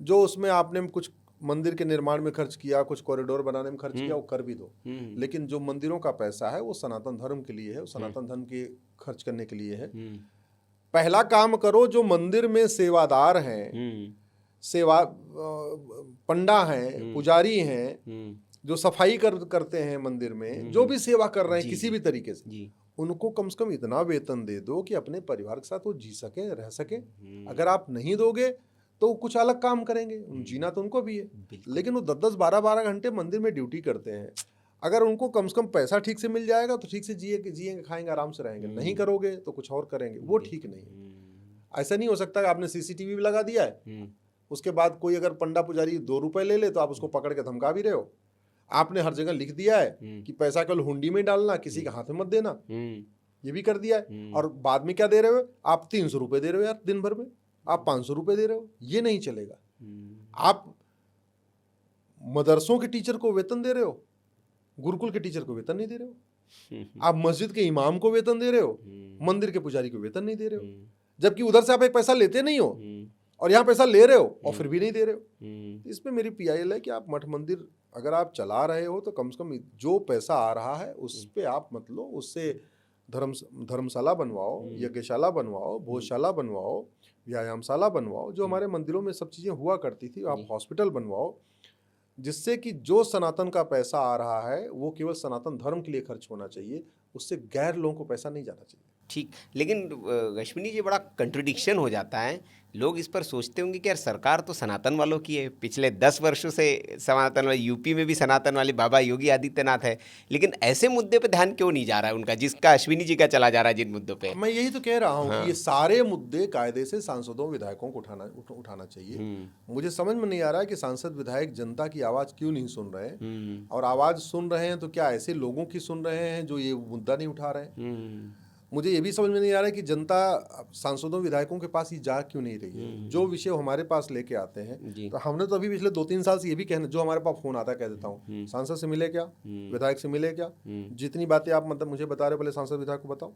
जो उसमें आपने कुछ मंदिर के निर्माण में खर्च किया, कुछ कॉरिडोर बनाने में खर्च किया, वो कर भी दो। लेकिन जो मंदिरों का पैसा है वो सनातन धर्म के लिए है, वो सनातन धर्म के खर्च करने के लिए है। पहला काम करो, जो मंदिर में सेवादार हैं, पंडा हैं, पुजारी हैं, जो सफाई करते हैं मंदिर में, जो भी सेवा कर रहे हैं किसी भी तरीके से, उनको कम से कम इतना वेतन दे दो कि अपने परिवार के साथ वो जी सके, रह सके। अगर आप नहीं दोगे तो कुछ अलग काम करेंगे, जीना तो उनको भी है, लेकिन वो 10-10, 12-12 घंटे मंदिर में ड्यूटी करते हैं। अगर उनको कम से कम पैसा ठीक से मिल जाएगा तो ठीक से जिएंगे, खाएंगे, आराम से रहेंगे। नहीं करोगे तो कुछ और करेंगे, वो ठीक नहीं है। ऐसा नहीं हो सकता कि आपने CCTV भी लगा दिया है, उसके बाद कोई अगर पंडा पुजारी 2 रुपए ले ले तो आप उसको पकड़ के धमका भी रहे हो। आपने हर जगह लिख दिया है कि पैसा केवल हुंडी में डालना, किसी के हाथ में मत देना, ये भी कर दिया है। और बाद में क्या दे रहे हो आप? 300 रुपए दे रहे हो यार दिन भर में, आप 500 रुपए दे रहे हो, ये नहीं चलेगा। आप मदरसों के टीचर को वेतन दे रहे हो, गुरुकुल के टीचर को वेतन नहीं दे रहे हो। आप मस्जिद के इमाम को वेतन दे रहे हो, मंदिर के पुजारी को वेतन नहीं दे रहे हो, जबकि उधर से आप एक पैसा लेते नहीं हो और यहाँ पैसा ले रहे हो और फिर भी नहीं दे रहे हो। इसमें मेरी PIL है कि आप मठ मंदिर अगर आप चला रहे हो तो कम से कम जो पैसा आ रहा है उस पे आप मत लो, उससे धर्मशाला बनवाओ, यज्ञशाला बनवाओ, भोजशाला बनवाओ, व्यायामशाला बनवाओ। जो हमारे मंदिरों में सब चीज़ें हुआ करती थी, आप हॉस्पिटल बनवाओ, जिससे कि जो सनातन का पैसा आ रहा है वो केवल सनातन धर्म के लिए खर्च होना चाहिए, उससे गैर लोगों को पैसा नहीं जाना चाहिए। ठीक, लेकिन अश्विनी जी बड़ा कंट्रडिक्शन हो जाता है। लोग इस पर सोचते होंगे कि यार सरकार तो सनातन वालों की है, पिछले 10 वर्षों से सनातन वाले, यूपी में भी सनातन वाले बाबा योगी आदित्यनाथ है, लेकिन ऐसे मुद्दे पे ध्यान क्यों नहीं जा रहा है उनका, जिसका अश्विनी जी का चला जा रहा है जिन मुद्दों पे। मैं यही तो कह रहा हूँ कि ये सारे मुद्दे कायदे से सांसदों विधायकों को उठाना चाहिए। मुझे समझ में नहीं आ रहा है कि सांसद विधायक जनता की आवाज़ क्यों नहीं सुन रहे हैं, और आवाज़ सुन रहे हैं तो क्या ऐसे लोगों की सुन रहे हैं जो ये मुद्दा नहीं उठा रहे हैं। मुझे ये भी समझ में नहीं आ रहा है कि जनता सांसदों विधायकों के पास ये जा क्यों नहीं रही है। जो विषय हमारे पास लेके आते हैं, तो हमने तो अभी पिछले 2-3 साल से ये भी कहना, जो हमारे पास फोन आता है कह देता हूँ, सांसद से मिले क्या, विधायक से मिले क्या, जितनी बातें आप मतलब मुझे बता रहे हो पहले सांसद विधायक को बताओ।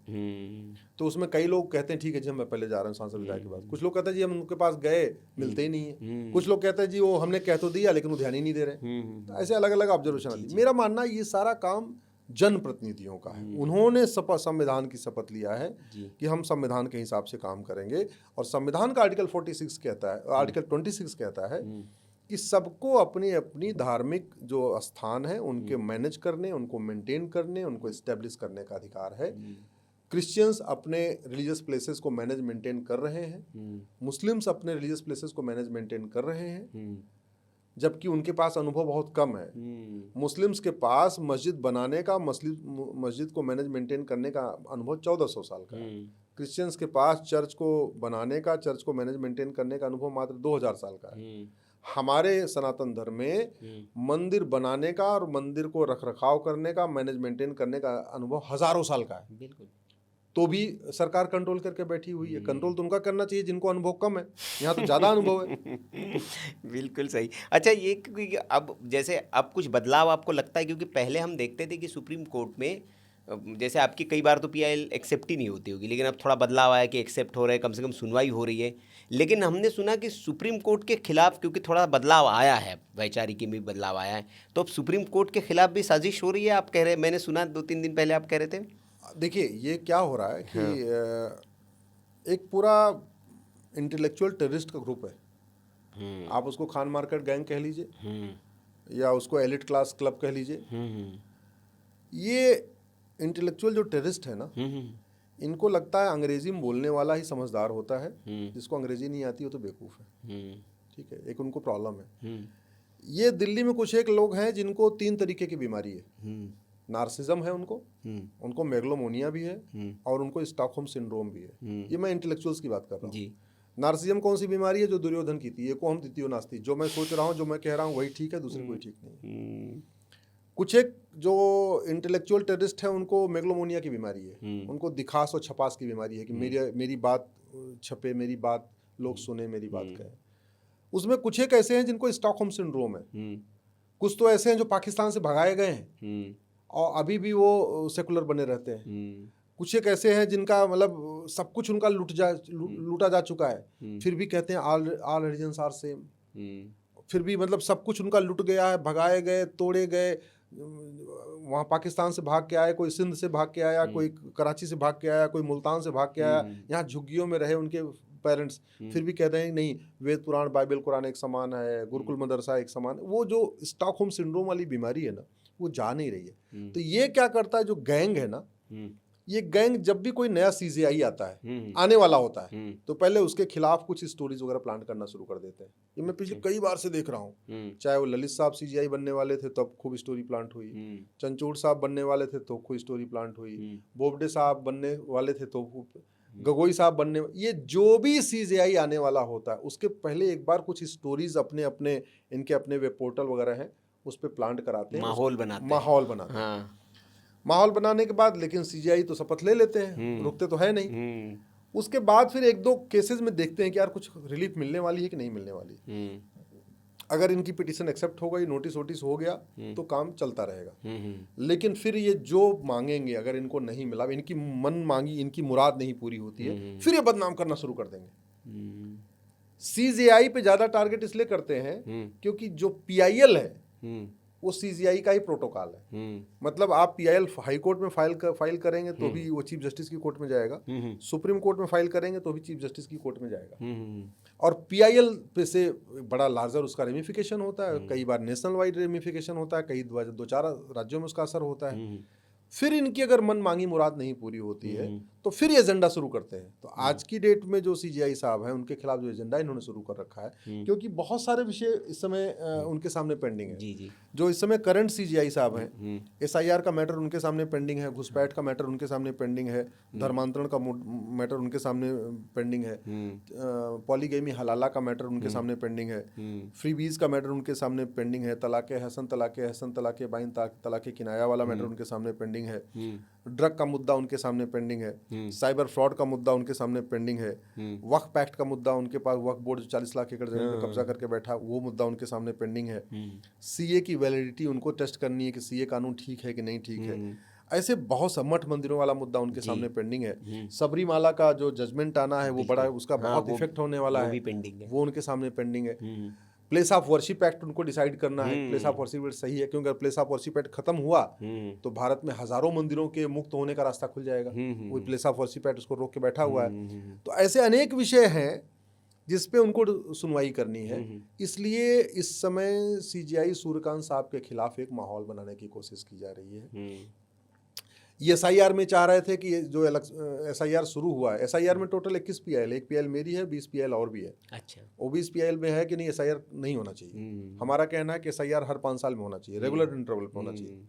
तो उसमें कई लोग कहते हैं ठीक है जी मैं पहले जा रहा हूँ सांसद विधायक के पास, कुछ लोग कहते हैं जी हम उनके पास गए मिलते ही नहीं है, कुछ लोग कहते हैं जी वो हमने कह तो दिया लेकिन वो ध्यान ही नहीं दे रहे। ऐसे अलग अलग ऑब्जर्वेशन आती है। मेरा मानना ये सारा काम जनप्रतिनिधियों का है। उन्होंने संविधान की शपथ लिया है कि हम संविधान के हिसाब से काम करेंगे, और संविधान का आर्टिकल 46 कहता है, आर्टिकल 26 कहता है कि सबको अपनी अपनी धार्मिक जो स्थान है उनके मैनेज करने, उनको मेंटेन करने, उनको इस्टेब्लिश करने का अधिकार है। क्रिश्चियंस अपने रिलीजियस प्लेसेस को मैनेज मेंटेन कर रहे हैं, मुस्लिम्स अपने रिलीजियस प्लेसेस को मैनेज मेंटेन कर रहे हैं, जबकि उनके पास अनुभव बहुत कम है। मुस्लिम्स के पास मस्जिद बनाने का, मस्जिद को मैनेज मेंटेन करने का अनुभव 1400 साल का है। क्रिश्चियंस के पास चर्च को बनाने का, चर्च को मैनेज मेंटेन करने का अनुभव मात्र 2000 साल का है। हमारे सनातन धर्म में मंदिर बनाने का और मंदिर को रख रखाव करने का, मैनेज मेंटेन करने का अनुभव हजारों साल का है। बिल्कुल। तो भी सरकार कंट्रोल करके बैठी हुई है। कंट्रोल तो उनका करना चाहिए जिनको अनुभव कम है, यहाँ तो ज़्यादा अनुभव है। बिल्कुल सही। अच्छा, ये क्योंकि अब जैसे अब कुछ बदलाव आपको लगता है, क्योंकि पहले हम देखते थे कि सुप्रीम कोर्ट में जैसे आपकी कई बार तो पीआईएल एक्सेप्ट ही नहीं होती होगी, लेकिन अब थोड़ा बदलाव आया कि एक्सेप्ट हो रहा है, कम से कम सुनवाई हो रही है। लेकिन हमने सुना कि सुप्रीम कोर्ट के खिलाफ, क्योंकि थोड़ा बदलाव आया है, वैचारिकी में भी बदलाव आया है, तो अब सुप्रीम कोर्ट के खिलाफ भी साजिश हो रही है, आप कह रहे हैं। मैंने सुना 2-3 दिन पहले आप कह रहे थे। देखिए ये क्या हो रहा है कि एक पूरा इंटेलेक्चुअल टेररिस्ट का ग्रुप है। आप उसको खान मार्केट गैंग कह लीजिए या उसको एलिट क्लास क्लब कह लीजिए। ये इंटेलेक्चुअल जो टेररिस्ट है ना, इनको लगता है अंग्रेजी में बोलने वाला ही समझदार होता है, जिसको अंग्रेजी नहीं आती हो तो बेवकूफ़ है। ठीक है, एक उनको प्रॉब्लम है। ये दिल्ली में कुछ एक लोग हैं जिनको 3 तरीके की बीमारी है। नार्सिज्म है उनको मेगलोमोनिया भी है, और उनको स्टॉकहोम सिंड्रोम भी है। ये मैं इंटेलेक्चुअल्स की बात कर रहा हूँ। नार्सिज्म कौन सी बीमारी है? जो दुर्योधन की थी, एको हम द्वितीयो नास्ति, जो मैं सोच रहा हूँ, जो मैं कह रहा हूँ वही ठीक है, दूसरी कोई ठीक नहीं। कुछ एक जो इंटेलेक्चुअल टेररिस्ट है उनको मेगलोमोनिया की बीमारी है, उनको दिखास और छपास की बीमारी है कि मेरी बात छपे, मेरी बात लोग सुने, मेरी बात कहें। उसमें कुछ एक ऐसे हैं जिनको स्टॉकहोम सिंड्रोम है। कुछ तो ऐसे हैं जो पाकिस्तान से भगाए गए हैं और अभी भी वो सेकुलर बने रहते हैं। कुछ एक ऐसे हैं जिनका मतलब सब कुछ उनका लूटा जा चुका है, फिर भी कहते हैं ऑल रिलीजन्स आर सेम। फिर भी मतलब सब कुछ उनका लुट गया है, भगाए गए, तोड़े गए, वहाँ पाकिस्तान से भाग के आए, कोई सिंध से भाग के आया, कोई कराची से भाग के आया, कोई मुल्तान से भाग के आया, यहाँ झुग्गियों में रहे उनके पेरेंट्स, फिर भी कहते हैं नहीं वेद पुराण बाइबल कुरान एक समान है, गुरुकुल मदरसा एक समान। वो जो स्टॉकहोम सिंड्रोम वाली बीमारी है ना, वो जा नहीं रही है। तो ये क्या करता है, जो गैंग है ना, ये गैंग जब भी कोई नया सीजेआई आता है, आने वाला होता है, तो पहले उसके खिलाफ कुछ स्टोरीज वगैरह प्लांट करना शुरू कर देते हैं। ये मैं पिछले कई बार से देख रहा हूँ। चाहे वो ललित साहब सीजेआई बनने वाले थे तब खूब स्टोरी प्लांट हुई, चंचूड़ साहब बनने वाले थे तो खूब स्टोरी प्लांट हुई, बोबडे साहब बनने वाले थे तो गगोई साहब बनने, ये जो भी सीजेआई आने वाला होता है उसके पहले एक बार कुछ स्टोरीज अपने इनके अपने वेब पोर्टल वगैरह हैं उस पर प्लांट कराते हैं, माहौल बनाते हैं। माहौल बनाने के बाद लेकिन सीजीआई तो शपथ ले लेते हैं, रुकते तो है नहीं। उसके बाद फिर 1-2 केसेस में देखते हैं कि यार कुछ रिलीफ मिलने वाली है कि नहीं मिलने वाली। अगर इनकी पिटीशन एक्सेप्ट हो गई, नोटिस वोटिस हो गया तो काम चलता रहेगा। लेकिन फिर ये जो मांगेंगे, अगर इनको नहीं मिला, इनकी मन मांगी, इनकी मुराद नहीं पूरी होती है, फिर ये बदनाम करना शुरू कर देंगे। सीजीआई पे ज्यादा टारगेट इसलिए करते हैं क्योंकि जो पीआईएल है वो सीजीआई का ही प्रोटोकॉल है। मतलब आप पीआईएल हाई कोर्ट में फाइल करेंगे तो भी वो चीफ जस्टिस की कोर्ट में जाएगा, सुप्रीम कोर्ट में फाइल करेंगे तो भी चीफ जस्टिस की कोर्ट में जाएगा। और पीआईएल पे से बड़ा लार्जर उसका रेमिफिकेशन होता है, कई बार नेशनल वाइड रेमिफिकेशन होता है, कई 2-4 राज्यों में उसका असर होता है। फिर इनकी अगर मन मांगी मुराद नहीं पूरी होती है तो फिर ये एजेंडा शुरू करते हैं। तो आज की डेट में जो सीजीआई साहब हैं उनके खिलाफ जो एजेंडा इन्होंने शुरू कर रखा है, क्योंकि बहुत सारे विषय इस समय उनके सामने पेंडिंग है। जी। जो इस समय करंट सीजीआई साहब हैं, एसआईआर का मैटर उनके सामने पेंडिंग है, घुसपैठ का मैटर उनके सामने पेंडिंग है, धर्मांतरण का मैटर उनके सामने पेंडिंग है, पॉलीगेमी हलाला का मैटर उनके सामने पेंडिंग है, फ्रीबीज का मैटर उनके सामने पेंडिंग है, तलाक़े हसन तलाक़े बाइन तलाक़े किनाया वाला मैटर उनके सामने पेंडिंग है, ड्रग का मुद्दा उनके सामने पेंडिंग है, साइबर फ्रॉड का मुद्दा उनके सामने पेंडिंग है, वक्फ एक्ट का मुद्दा उनके पास, वक्फ बोर्ड जो 40 लाख एकड़ जमीन पे कब्जा करके बैठा वो मुद्दा उनके सामने पेंडिंग है, सीए की वैलिडिटी उनको टेस्ट करनी है कि सीए कानून ठीक है कि नहीं ठीक है। ऐसे बहुत सा मठ मंदिरों वाला मुद्दा उनके सामने पेंडिंग है। सबरीमाला का जो जजमेंट आना है वो बड़ा उसका बहुत इफेक्ट होने वाला है, वो उनके सामने पेंडिंग है। प्लेस ऑफ वर्शिप एक्ट उनको डिसाइड करना है, प्लेस ऑफ वर्शिप एक्ट सही है, क्योंकि अगर प्लेस ऑफ वर्शिप एक्ट खत्म हुआ तो भारत में हजारों मंदिरों के मुक्त होने का रास्ता खुल जाएगा। वही प्लेस ऑफ वर्शिप एक्ट उसको रोक के बैठा हुआ है। तो ऐसे अनेक विषय हैं जिस पे उनको सुनवाई करनी है। इसलिए इस समय सीजीआई सूर्यकांत साहब के खिलाफ एक माहौल बनाने की कोशिश की जा रही है। ये एसआईआर में चाह रहे थे कि ये जो एसआईआर शुरू हुआ है, एसआईआर में टोटल 21 पीआईएल, एक पीआईएल मेरी है, 20 पीआईएल और भी है। अच्छा, वो 20 पीआईएल में है कि नहीं एसआईआर नहीं होना चाहिए। हमारा कहना है कि एसआईआर हर 5 साल में होना चाहिए, रेगुलर इंटरवल पे होना चाहिए।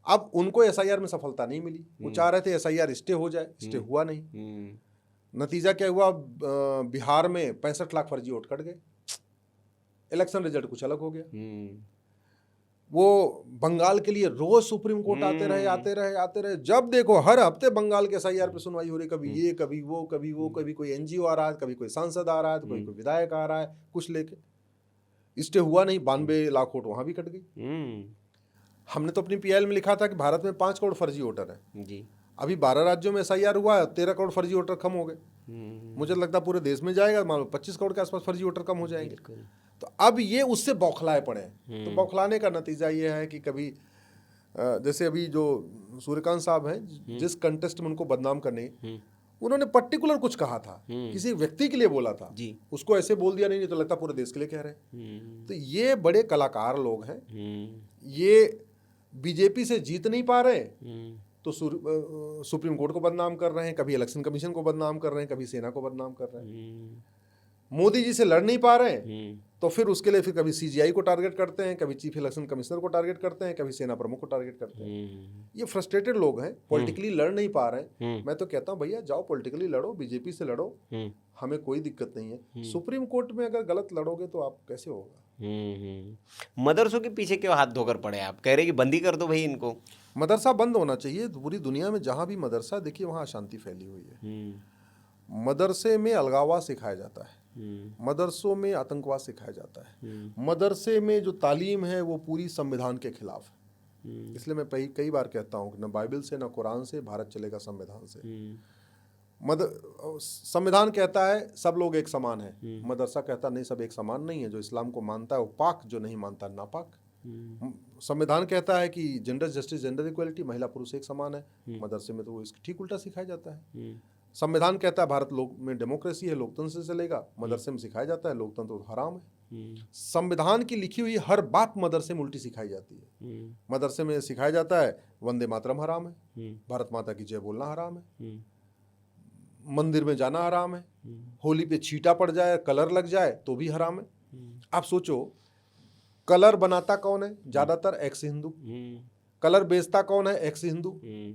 अब उनको एसआईआर में सफलता नहीं मिली, वो चाह रहे थे एसआईआर स्टे हो जाए, स्टे हुआ नहीं। नतीजा क्या हुआ, बिहार में 65 लाख फर्जी वोट कट गए, इलेक्शन रिजल्ट कुछ अलग हो गया। वो बंगाल के लिए रोज सुप्रीम कोर्ट आते रहे। जब देखो हर हफ्ते बंगाल के एसआईआर पे सुनवाई हो रही, कभी ये कभी वो कभी कोई एनजीओ आ रहा है, कभी कोई सांसद आ रहा है, तो कोई विधायक आ रहा है कुछ लेके। स्टे हुआ नहीं, 92 लाख वोट वहां भी कट गई। हमने तो अपनी पीआईएल में लिखा था कि भारत में 5 करोड़ फर्जी वोटर है जी। अभी 12 राज्यों में एसआईआर हुआ है, 13 करोड़ फर्जी वोटर कम हो गए। मुझे लगता है पूरे देश में जाएगा, मान लो 25 करोड़ के आसपास फर्जी वोटर कम हो जाएंगे। तो अब ये उससे बौखलाए पड़े हैं। तो बौखलाने का नतीजा ये है कि कभी जैसे अभी जो सूर्यकांत साहब हैं, जिस कंटेस्ट में उनको बदनाम करने, उन्होंने पर्टिकुलर कुछ कहा था, किसी व्यक्ति के लिए बोला था जी। उसको ऐसे बोल दिया नहीं तो लगता पूरे देश के लिए कह रहे हैं। तो ये बड़े कलाकार लोग हैं, ये बीजेपी से जीत नहीं पा रहे तो सुप्रीम कोर्ट को बदनाम कर रहे हैं, कभी इलेक्शन कमीशन को बदनाम कर रहे हैं, कभी सेना को बदनाम कर रहे हैं। मोदी जी से लड़ नहीं पा रहे हैं तो फिर उसके लिए फिर कभी सीजीआई को टारगेट करते हैं, कभी चीफ इलेक्शन कमिश्नर को टारगेट करते हैं, कभी सेना प्रमुख को टारगेट करते हैं। ये फ्रस्ट्रेटेड लोग हैं, पॉलिटिकली लड़ नहीं पा रहे हैं। मैं तो कहता हूँ भैया जाओ पॉलिटिकली लड़ो, बीजेपी से लड़ो, हमें कोई दिक्कत नहीं है। सुप्रीम कोर्ट में अगर गलत लड़ोगे तो आप कैसे होगा। मदरसों के पीछे क्यों हाथ धोकर पड़े, आप कह रहे कि बंदी कर दो भाई इनको। मदरसा बंद होना चाहिए। पूरी दुनिया में जहाँ भी मदरसा देखिए वहाँ अशांति फैली हुई है। मदरसे में अलगाववाद सिखाया जाता है, मदरसों में आतंकवाद सिखाया जाता है, मदरसे में जो तालीम है वो पूरी संविधान के खिलाफ है। इसलिए मैं कई बार कहता हूँ कि न बाइबल से न कुरान से भारत चलेगा संविधान से। संविधान कहता है सब लोग एक समान है, मदरसा कहता नहीं सब एक समान नहीं है। जो इस्लाम को मानता है वो पाक, जो नहीं मानता नापाक। संविधान कहता है कि जेंडर जस्टिस, जेंडर इक्वलिटी, महिला पुरुष एक समान है। मदरसे में तो वो इसका ठीक उल्टा सिखाया जाता है। संविधान कहता है भारत लोक में डेमोक्रेसी है, लोकतंत्र से चलेगा, मदरसे में सिखाया जाता है लोकतंत्र तो हराम है। संविधान की लिखी हुई हर बात मदरसे में उल्टी सिखाई जाती है। मदरसे में सिखाया जाता है वंदे मातरम हराम है, भारत माता की जय बोलना हराम है, मंदिर में जाना हराम है, होली पे छींटा पड़ जाए, कलर लग जाए तो भी हराम है। आप सोचो कलर बनाता कौन है, ज्यादातर एक्स हिंदू। कलर बेचता कौन है, एक्स हिंदू।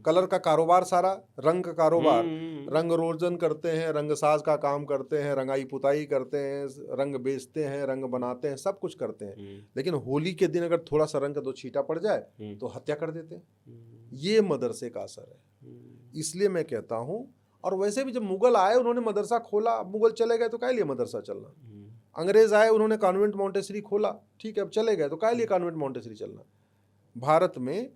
कलर का कारोबार सारा, रंग का कारोबार, रंग रोजन करते हैं, रंग साज का काम करते हैं, रंगाई पुताई करते हैं, रंग बेचते हैं, रंग बनाते हैं, सब कुछ करते हैं। लेकिन होली के दिन अगर थोड़ा सा रंग का 2 छींटा पड़ जाए तो हत्या कर देते हैं। ये मदरसे का असर है। इसलिए मैं कहता हूँ, और वैसे भी जब मुगल आए उन्होंने मदरसा खोला, मुगल चले गए तो क्या लिए मदरसा चलना। अंग्रेज आए उन्होंने कॉन्वेंट मॉन्टेसरी खोला, ठीक है अब चले गए तो क्या लिए कॉन्वेंट मॉन्टेसरी चलना। भारत में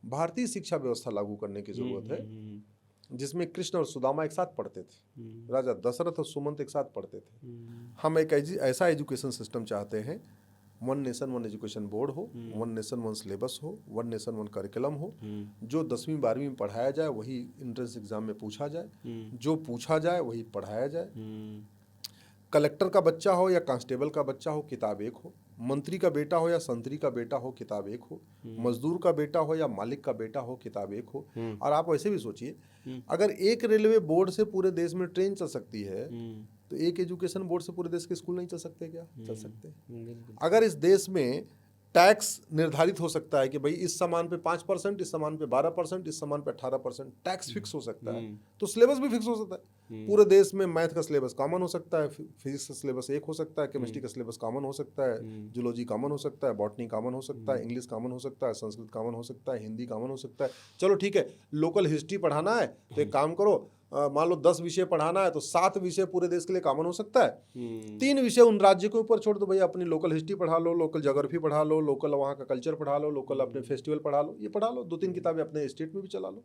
भारतीय शिक्षा व्यवस्था लागू करने की जरूरत है जिसमें कृष्ण और सुदामा एक साथ पढ़ते थे, राजा दशरथ और सुमंत एक साथ पढ़ते थे। हम एक ऐसा एजुकेशन सिस्टम चाहते हैं, 1 नेशन 1 एजुकेशन बोर्ड हो, 1 नेशन 1 सिलेबस हो, 1 नेशन 1 करिकुलम हो। जो 10वीं 12वीं में पढ़ाया जाए वही एंट्रेंस एग्जाम में पूछा जाए, जो पूछा जाए वही पढ़ाया जाए। कलेक्टर का बच्चा हो या कांस्टेबल का बच्चा हो, किताब एक हो, मंत्री का बेटा हो या संतरी का बेटा हो, किताब एक हो। मजदूर का बेटा हो या मालिक का बेटा हो, किताब एक हो। और आप वैसे भी सोचिए, अगर एक रेलवे बोर्ड से पूरे देश में ट्रेन चल सकती है, तो एक एजुकेशन बोर्ड से पूरे देश के स्कूल नहीं चल सकते क्या? चल सकते हैं। अगर इस देश में टैक्स निर्धारित हो सकता है कि भाई इस सामान पे 5%, इस सामान पे 12%, इस सामान पे 18% टैक्स फिक्स हो सकता है, तो सिलेबस भी फिक्स हो सकता है। पूरे देश में मैथ का सिलेबस कॉमन हो सकता है, फिजिक्स का सिलेबस एक हो सकता है, केमिस्ट्री का सिलेबस कॉमन हो सकता है, जूलॉजी कॉमन हो सकता है, बॉटनी कॉमन हो सकता है, इंग्लिश कॉमन हो सकता है, संस्कृत कॉमन हो सकता है, हिंदी कॉमन हो सकता है। चलो ठीक है, लोकल हिस्ट्री पढ़ाना है तो एक काम करो, मान लो 10 विषय पढ़ाना है तो 7 विषय पूरे देश के लिए कॉमन हो सकता है। 3 विषय उन राज्य के ऊपर छोड़ दो, भैया अपनी लोकल हिस्ट्री पढ़ा लो, लोकल ज्योग्राफी पढ़ा लो, लोकल वहाँ का कल्चर पढ़ा लो, लोकल अपने फेस्टिवल पढ़ा लो, ये पढ़ा लो, 2-3 किताबें अपने स्टेट में भी चला लो।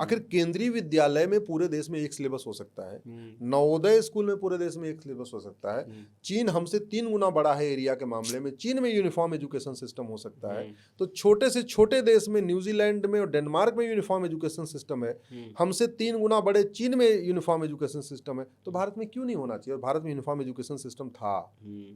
आखिर केंद्रीय विद्यालय में पूरे देश में एक सिलेबस हो सकता है, नवोदय स्कूल में पूरे देश में एक सिलेबस हो सकता है। चीन हमसे 3 गुना बड़ा है एरिया के मामले में, चीन में यूनिफॉर्म एजुकेशन सिस्टम हो सकता है। तो छोटे से छोटे देश में, न्यूजीलैंड में और डेनमार्क में यूनिफॉर्म एजुकेशन सिस्टम है, हमसे 3 गुना बड़े चीन में यूनिफॉर्म एजुकेशन सिस्टम है, तो भारत में क्यों नहीं होना चाहिए? और भारत में यूनिफॉर्म एजुकेशन सिस्टम था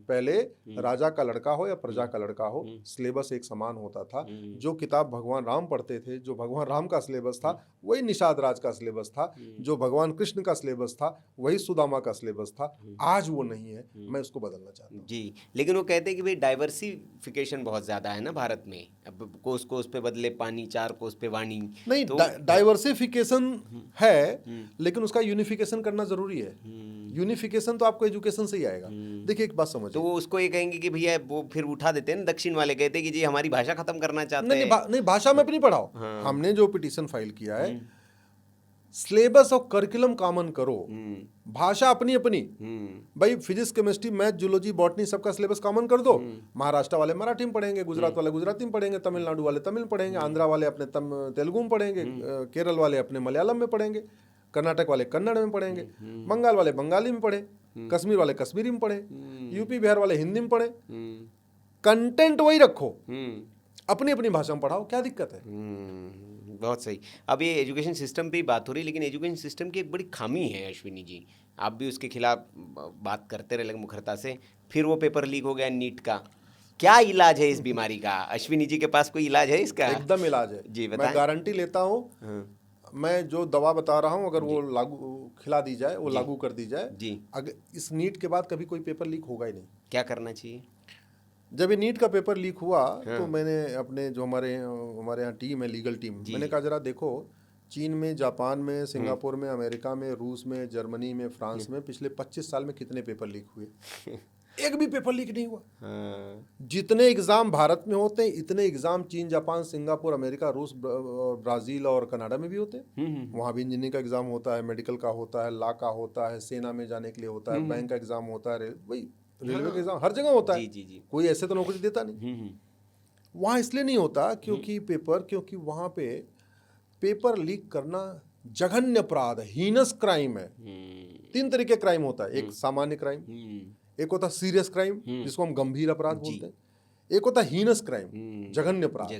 पहले, राजा का लड़का हो या प्रजा का लड़का हो, सिलेबस एक समान होता था। जो किताब भगवान राम पढ़ते थे, जो भगवान राम का सिलेबस था, वही निषाद राज का सिलेबस था। जो भगवान कृष्ण का सिलेबस था, वही सुदामा का सिलेबस था। आज वो नहीं है, मैं उसको बदलना चाहता हूँ। जी, लेकिन वो कहते हैं कि भाई डाइवर्सिफिकेशन बहुत ज़्यादा है ना भारत में। अब कोस कोस पे बदले पानी, 4 कोस पे वाणी। नहीं, तो डाइवर्सिफिकेशन है, लेकिन उसका यूनिफिकेशन करना जरूरी है। यूनिफिकेशन तो आपको एजुकेशन से ही आएगा। देखिए एक बात समझिए, तो वो उसको ये कहेंगे कि भैया, वो फिर उठा देते हैं ना, दक्षिण वाले कहते हैं कि जी हमारी भाषा खत्म करना चाहते हैं। नहीं भाषा में भी नहीं पढ़ाओ। हमने जो पिटीशन फाइल किया है, सिलेबस और करिकुलम कॉमन करो, भाषा अपनी अपनी। भाई physics, chemistry, math, zoology, botany सबका सिलेबस कॉमन कर दो। महाराष्ट्र वाले मराठी में पढ़ेंगे, गुजरात वाले गुजराती में पढ़ेंगे, तमिलनाडु वाले तमिल पढ़ेंगे, आंध्रा वाले अपने तेलुगु में पढ़ेंगे, केरल वाले अपने मलयालम में पढ़ेंगे, कर्नाटक वाले कन्नड़ में पढ़ेंगे, बंगाल वाले बंगाली में पढ़े, कश्मीर वाले कश्मीरी में पढ़े, यूपी बिहार वाले हिंदी में पढ़े। कंटेंट वही रखो, अपनी अपनी भाषा में पढ़ाओ, क्या दिक्कत है? बहुत सही। अब ये एजुकेशन सिस्टम पे ही बात हो रही है, लेकिन एजुकेशन सिस्टम की एक बड़ी खामी है अश्विनी जी, आप भी उसके खिलाफ बात करते रहे मुखरता से। फिर वो पेपर लीक हो गया नीट का, क्या इलाज है इस बीमारी का? अश्विनी जी के पास कोई इलाज है इसका? एकदम इलाज है जी, मैं बताएं। गारंटी लेता हूँ। मैं जो दवा बता रहा हूँ, अगर वो लागू खिला दी जाए, वो लागू कर दी जाए जी, अगर इस नीट के बाद कभी कोई पेपर लीक होगा ही नहीं। क्या करना चाहिए? जब ये नीट का पेपर लीक हुआ तो मैंने अपने जो हमारे यहाँ टीम है, लीगल टीम, मैंने कहा जरा देखो, चीन में, जापान में, सिंगापुर में, अमेरिका में, रूस में, जर्मनी में, फ्रांस में पिछले 25 साल में कितने पेपर लीक हुए? एक भी पेपर लीक नहीं हुआ। जितने एग्जाम भारत में होते हैं, इतने एग्जाम चीन, जापान, सिंगापुर, अमेरिका, रूस, ब्राजील और कनाडा में भी होते हैं। वहाँ भी इंजीनियरिंग का एग्जाम होता है, मेडिकल का होता है, लॉ का होता है, सेना में जाने के लिए होता है, बैंक का एग्जाम होता है, वही रेलवे का एग्जाम हर जगह होता है। जी। कोई ऐसे तो नौकरी देता नहीं। वहाँ इसलिए नहीं होता क्योंकि वहाँ पे पेपर लीक करना जघन्य अपराध है, हीनस क्राइम है। 3 तरीके क्राइम होता है, एक सामान्य क्राइम, एक होता है सीरियस क्राइम जिसको हम गंभीर अपराध बोलते हैं, एक होता है हीनस क्राइम, जघन्य अपराध।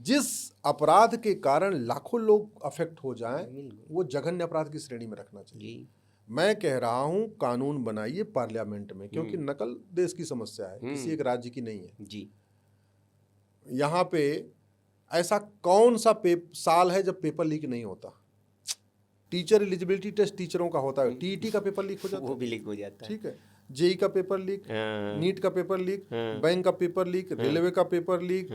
जिस अपराध के कारण लाखों लोग अफेक्ट हो जाएं, वो जघन्य अपराध की श्रेणी में रखना चाहिए। मैं कह रहा हूं कानून बनाइए पार्लियामेंट में, क्योंकि नकल देश की समस्या है, किसी एक राज्य की नहीं है जी। यहाँ पे ऐसा कौन सा साल है जब पेपर लीक नहीं होता? टीचर एलिजिबिलिटी टेस्ट टीचरों का होता है, टीईटी का पेपर लीक हो जाता है, वो भी लीक हो जाता है। ठीक है, जेई का पेपर लीक, नीट का पेपर लीक, बैंक का पेपर लीक, रेलवे का पेपर लीक,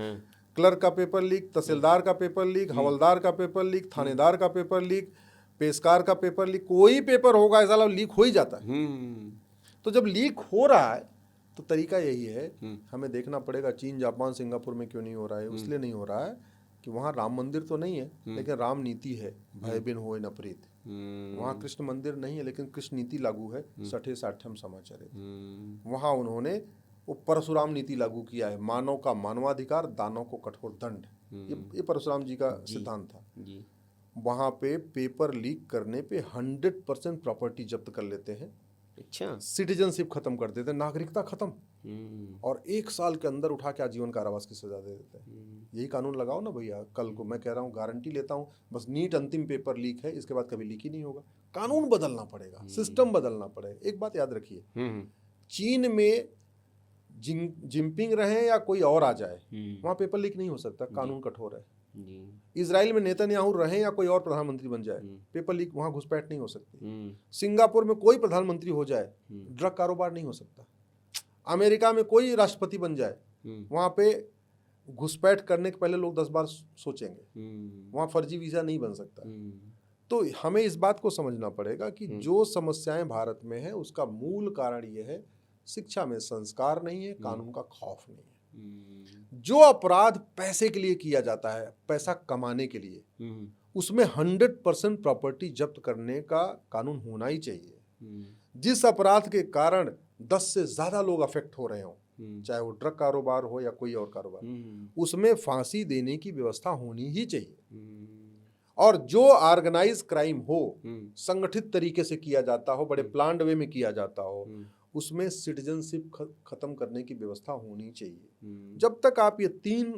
क्लर्क का पेपर लीक, तहसीलदार का पेपर लीक, हवलदार का पेपर लीक, थानेदार का पेपर लीक, पेशकार का पेपर लीक, कोई पेपर होगा ऐसा लीक हो ही जाता है। तो जब लीक हो रहा है तो तरीका यही है, हमें देखना पड़ेगा चीन, जापान, सिंगापुर में क्यों नहीं हो रहा है। इसलिए नहीं हो रहा है कि वहाँ राम मंदिर तो नहीं है, लेकिन राम नीति है, भय बिन होए न प्रीत। वहाँ कृष्ण मंदिर नहीं है, लेकिन कृष्ण नीति लागू है, सठे साठ्यम समाचरित। वहाँ उन्होंने वो परशुराम नीति लागू किया है, मानव का मानवाधिकार, दानव को कठोर दंड। ये परशुराम जी का सिद्धांत था। वहाँ पे पेपर लीक करने पे 100% प्रॉपर्टी जब्त कर लेते हैं। अच्छा, सिटीजनशिप खत्म कर देते हैं, नागरिकता खत्म, और 1 साल के अंदर उठा के आजीवन कारावास की सजा दे देते हैं। यही कानून लगाओ ना भैया। कल को मैं कह रहा हूँ, गारंटी लेता हूँ, बस नीट अंतिम पेपर लीक है, इसके बाद कभी लीक ही नहीं होगा। कानून बदलना पड़ेगा, सिस्टम बदलना पड़ेगा। एक बात याद रखिए, चीन में जिनपिंग रहे या कोई और आ जाए, वहाँ पेपर लीक नहीं हो सकता, कानून कठोर है। इजराइल में नेतन्याहू रहे या कोई और प्रधानमंत्री बन जाए, पेपर लीक वहाँ घुसपैठ नहीं हो सकती। सिंगापुर में कोई प्रधानमंत्री हो जाए, ड्रग कारोबार नहीं हो सकता। अमेरिका में कोई राष्ट्रपति बन जाए, वहाँ पे घुसपैठ करने के पहले लोग 10 बार सोचेंगे, वहाँ फर्जी वीजा नहीं बन सकता। तो हमें इस बात को समझना पड़ेगा कि जो समस्याएं भारत में है उसका मूल कारण ये है, शिक्षा में संस्कार नहीं है, कानून का खौफ नहीं है। जो अपराध पैसे के लिए किया जाता है, पैसा कमाने के लिए, उसमें 100% प्रॉपर्टी जब्त करने का कानून होना ही चाहिए। जिस अपराध के कारण 10 से ज्यादा लोग अफेक्ट हो रहे हो, चाहे वो ड्रग कारोबार हो या कोई और कारोबार, उसमें फांसी देने की व्यवस्था होनी ही चाहिए। और जो ऑर्गेनाइज क्राइम हो, संगठित तरीके से किया जाता हो, बड़े प्लान्ड वे में किया जाता हो, उसमें सिटीजनशिप खत्म करने की व्यवस्था होनी चाहिए। जब तक आप ये 3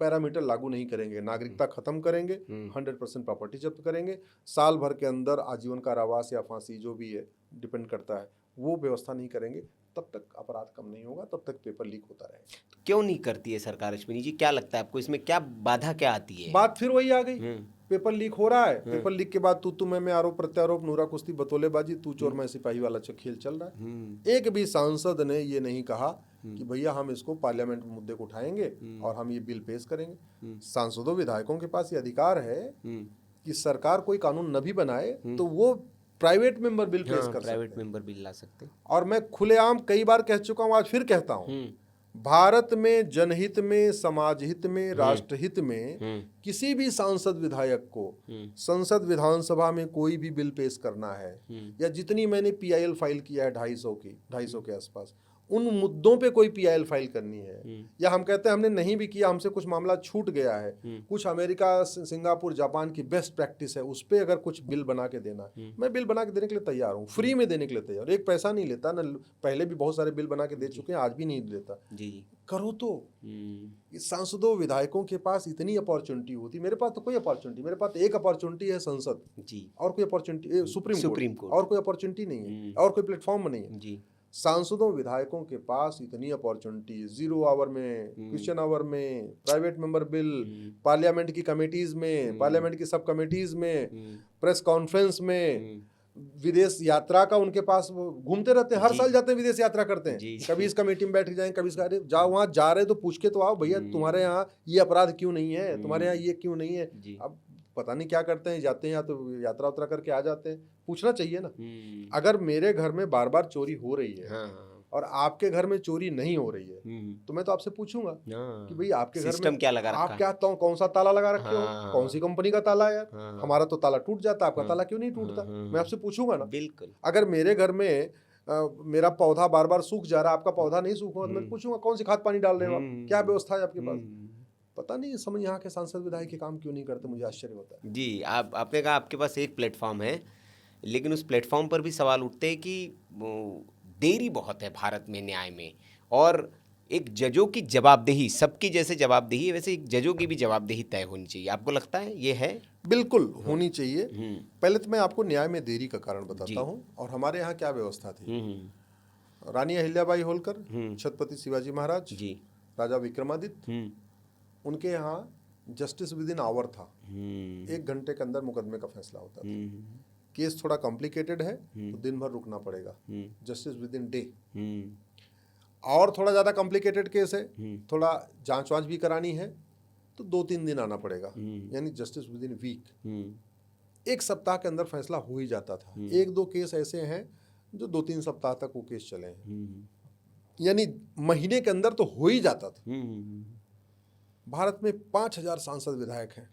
पैरामीटर लागू नहीं करेंगे, नागरिकता खत्म करेंगे, 100% प्रॉपर्टी जब्त करेंगे, साल भर के अंदर आजीवन कारावास या फांसी जो भी है, डिपेंड करता है, वो व्यवस्था नहीं करेंगे, तब तक अपराध कम नहीं होगा, तब तक पेपर लीक होता रहेगा। तो क्यों नहीं करती है सरकार अश्विनी जी? क्या लगता है आपको, इसमें क्या बाधा क्या आती है? बात फिर वही आ गई, पेपर लीक हो रहा है, पेपर लीक के बाद तू मैं आरोप प्रत्यारोप, नूरा कुश्ती, बतौलेबाजी, तू चोर मैं सिपाही वाला खेल चल रहा है। एक भी सांसद ने ये नहीं कहा कि भैया हम इसको पार्लियामेंट में मुद्दे को उठाएंगे और हम ये बिल पेश करेंगे। सांसदों विधायकों के पास ये अधिकार है कि सरकार कोई कानून न भी बनाए तो वो प्राइवेट मेंबर बिल पेश कर सकते हैं, प्राइवेट मेंबर बिल ला सकते हैं। और मैं खुलेआम कई बार कह चुका हूँ, आज फिर कहता हूँ, भारत में जनहित में, समाज हित में, राष्ट्र हित में किसी भी सांसद विधायक को संसद विधानसभा में कोई भी बिल पेश करना है, या जितनी मैंने पीआईएल फाइल किया है 250 के आसपास, उन मुद्दों पे कोई पीआईएल फाइल करनी है, या हम कहते हैं हमने नहीं भी किया, हमसे कुछ मामला छूट गया है, कुछ अमेरिका, सिंगापुर, जापान की बेस्ट प्रैक्टिस है, उस पे अगर कुछ बिल बना के देना है, मैं बिल बना के देने के लिए तैयार हूँ, फ्री में देने के लिए तैयार, एक पैसा नहीं लेता ना, पहले भी बहुत सारे बिल बना के दे चुके हैं, आज भी नहीं लेता। जी करो तो। सांसदों विधायकों के पास इतनी अपॉर्चुनिटी होती, मेरे पास तो कोई अपॉर्चुनिटी, मेरे पास एक अपॉर्चुनिटी है संसद जी, और कोई अपॉर्चुनिटी सुप्रीम कोर्ट, और कोई अपॉर्चुनिटी नहीं है, और कोई प्लेटफॉर्म नहीं है जी। सांसदों विधायकों के पास इतनी अपॉर्चुनिटी, 0 आवर में, क्वेश्चन आवर में, प्राइवेट मेंबर बिल, पार्लियामेंट की कमेटीज में, पार्लियामेंट की सब कमेटीज में, प्रेस कॉन्फ्रेंस में, विदेश यात्रा का उनके पास घूमते रहते हैं, हर साल जाते हैं, विदेश यात्रा करते हैं, कभी इस कमेटी में बैठ जाएं, कभी इस जाओ, वहाँ जा रहे तो पूछ के तो आओ, भैया तुम्हारे यहाँ ये अपराध क्यों नहीं है, तुम्हारे यहाँ ये क्यों नहीं है। अब पता नहीं क्या करते हैं, जाते हैं या तो यात्रा उतरा करके आ जाते हैं, पूछना चाहिए ना। अगर मेरे घर में बार बार चोरी हो रही है और आपके घर में चोरी नहीं हो रही है, तो मैं तो आपसे पूछूंगा कि भाई आपके घर में क्या लगा रखा है? आप क्या कौन सा ताला लगा रखे हो, कौन सी कंपनी का ताला है यार, हमारा तो ताला टूट जाता, आपका ताला क्यों नहीं टूटता, मैं आपसे पूछूंगा ना। बिल्कुल। अगर मेरे घर में मेरा पौधा बार बार सूख जा रहा है, आपका पौधा नहीं सूखा, तो मैं पूछूंगा कौन सी खाद पानी डाल रहे हो आप, क्या व्यवस्था है आपके पास। पता नहीं समझ यहाँ के सांसद विधायक के काम क्यों नहीं करते, मुझे आश्चर्य होता है। जी, आपने कहा आपके पास एक प्लेटफॉर्म है, लेकिन उस प्लेटफॉर्म पर भी सवाल उठते हैं कि देरी बहुत है भारत में न्याय में, और एक जजों की जवाबदेही, सबकी जैसे जवाबदेही है वैसे एक जजों की भी जवाबदेही तय होनी चाहिए। आपको लगता है ये है? बिल्कुल होनी चाहिए। पहले तो मैं आपको न्याय में देरी का कारण बताता हूँ, और हमारे यहाँ क्या व्यवस्था थी। रानी अहिल्याबाई होलकर, छत्रपति शिवाजी महाराज जी, राजा विक्रमादित्य, उनके यहाँ जस्टिस विद इन आवर था, 1 घंटे के अंदर मुकदमे का फैसला होता था। केस थोड़ा कॉम्प्लिकेटेड है तो दिन भर रुकना पड़ेगा, जस्टिस विद इन डे। और थोड़ा ज़्यादा कॉम्प्लिकेटेड केस है, थोड़ा जांच वांच भी करानी है, तो 2-3 दिन आना पड़ेगा, यानी जस्टिस विद इन वीक। 1 सप्ताह के अंदर फैसला हो ही जाता था। 1-2 केस ऐसे हैं जो 2-3 सप्ताह तक वो केस चले हैं, यानी महीने के अंदर तो हो ही जाता था। भारत में 5000 सांसद विधायक हैं।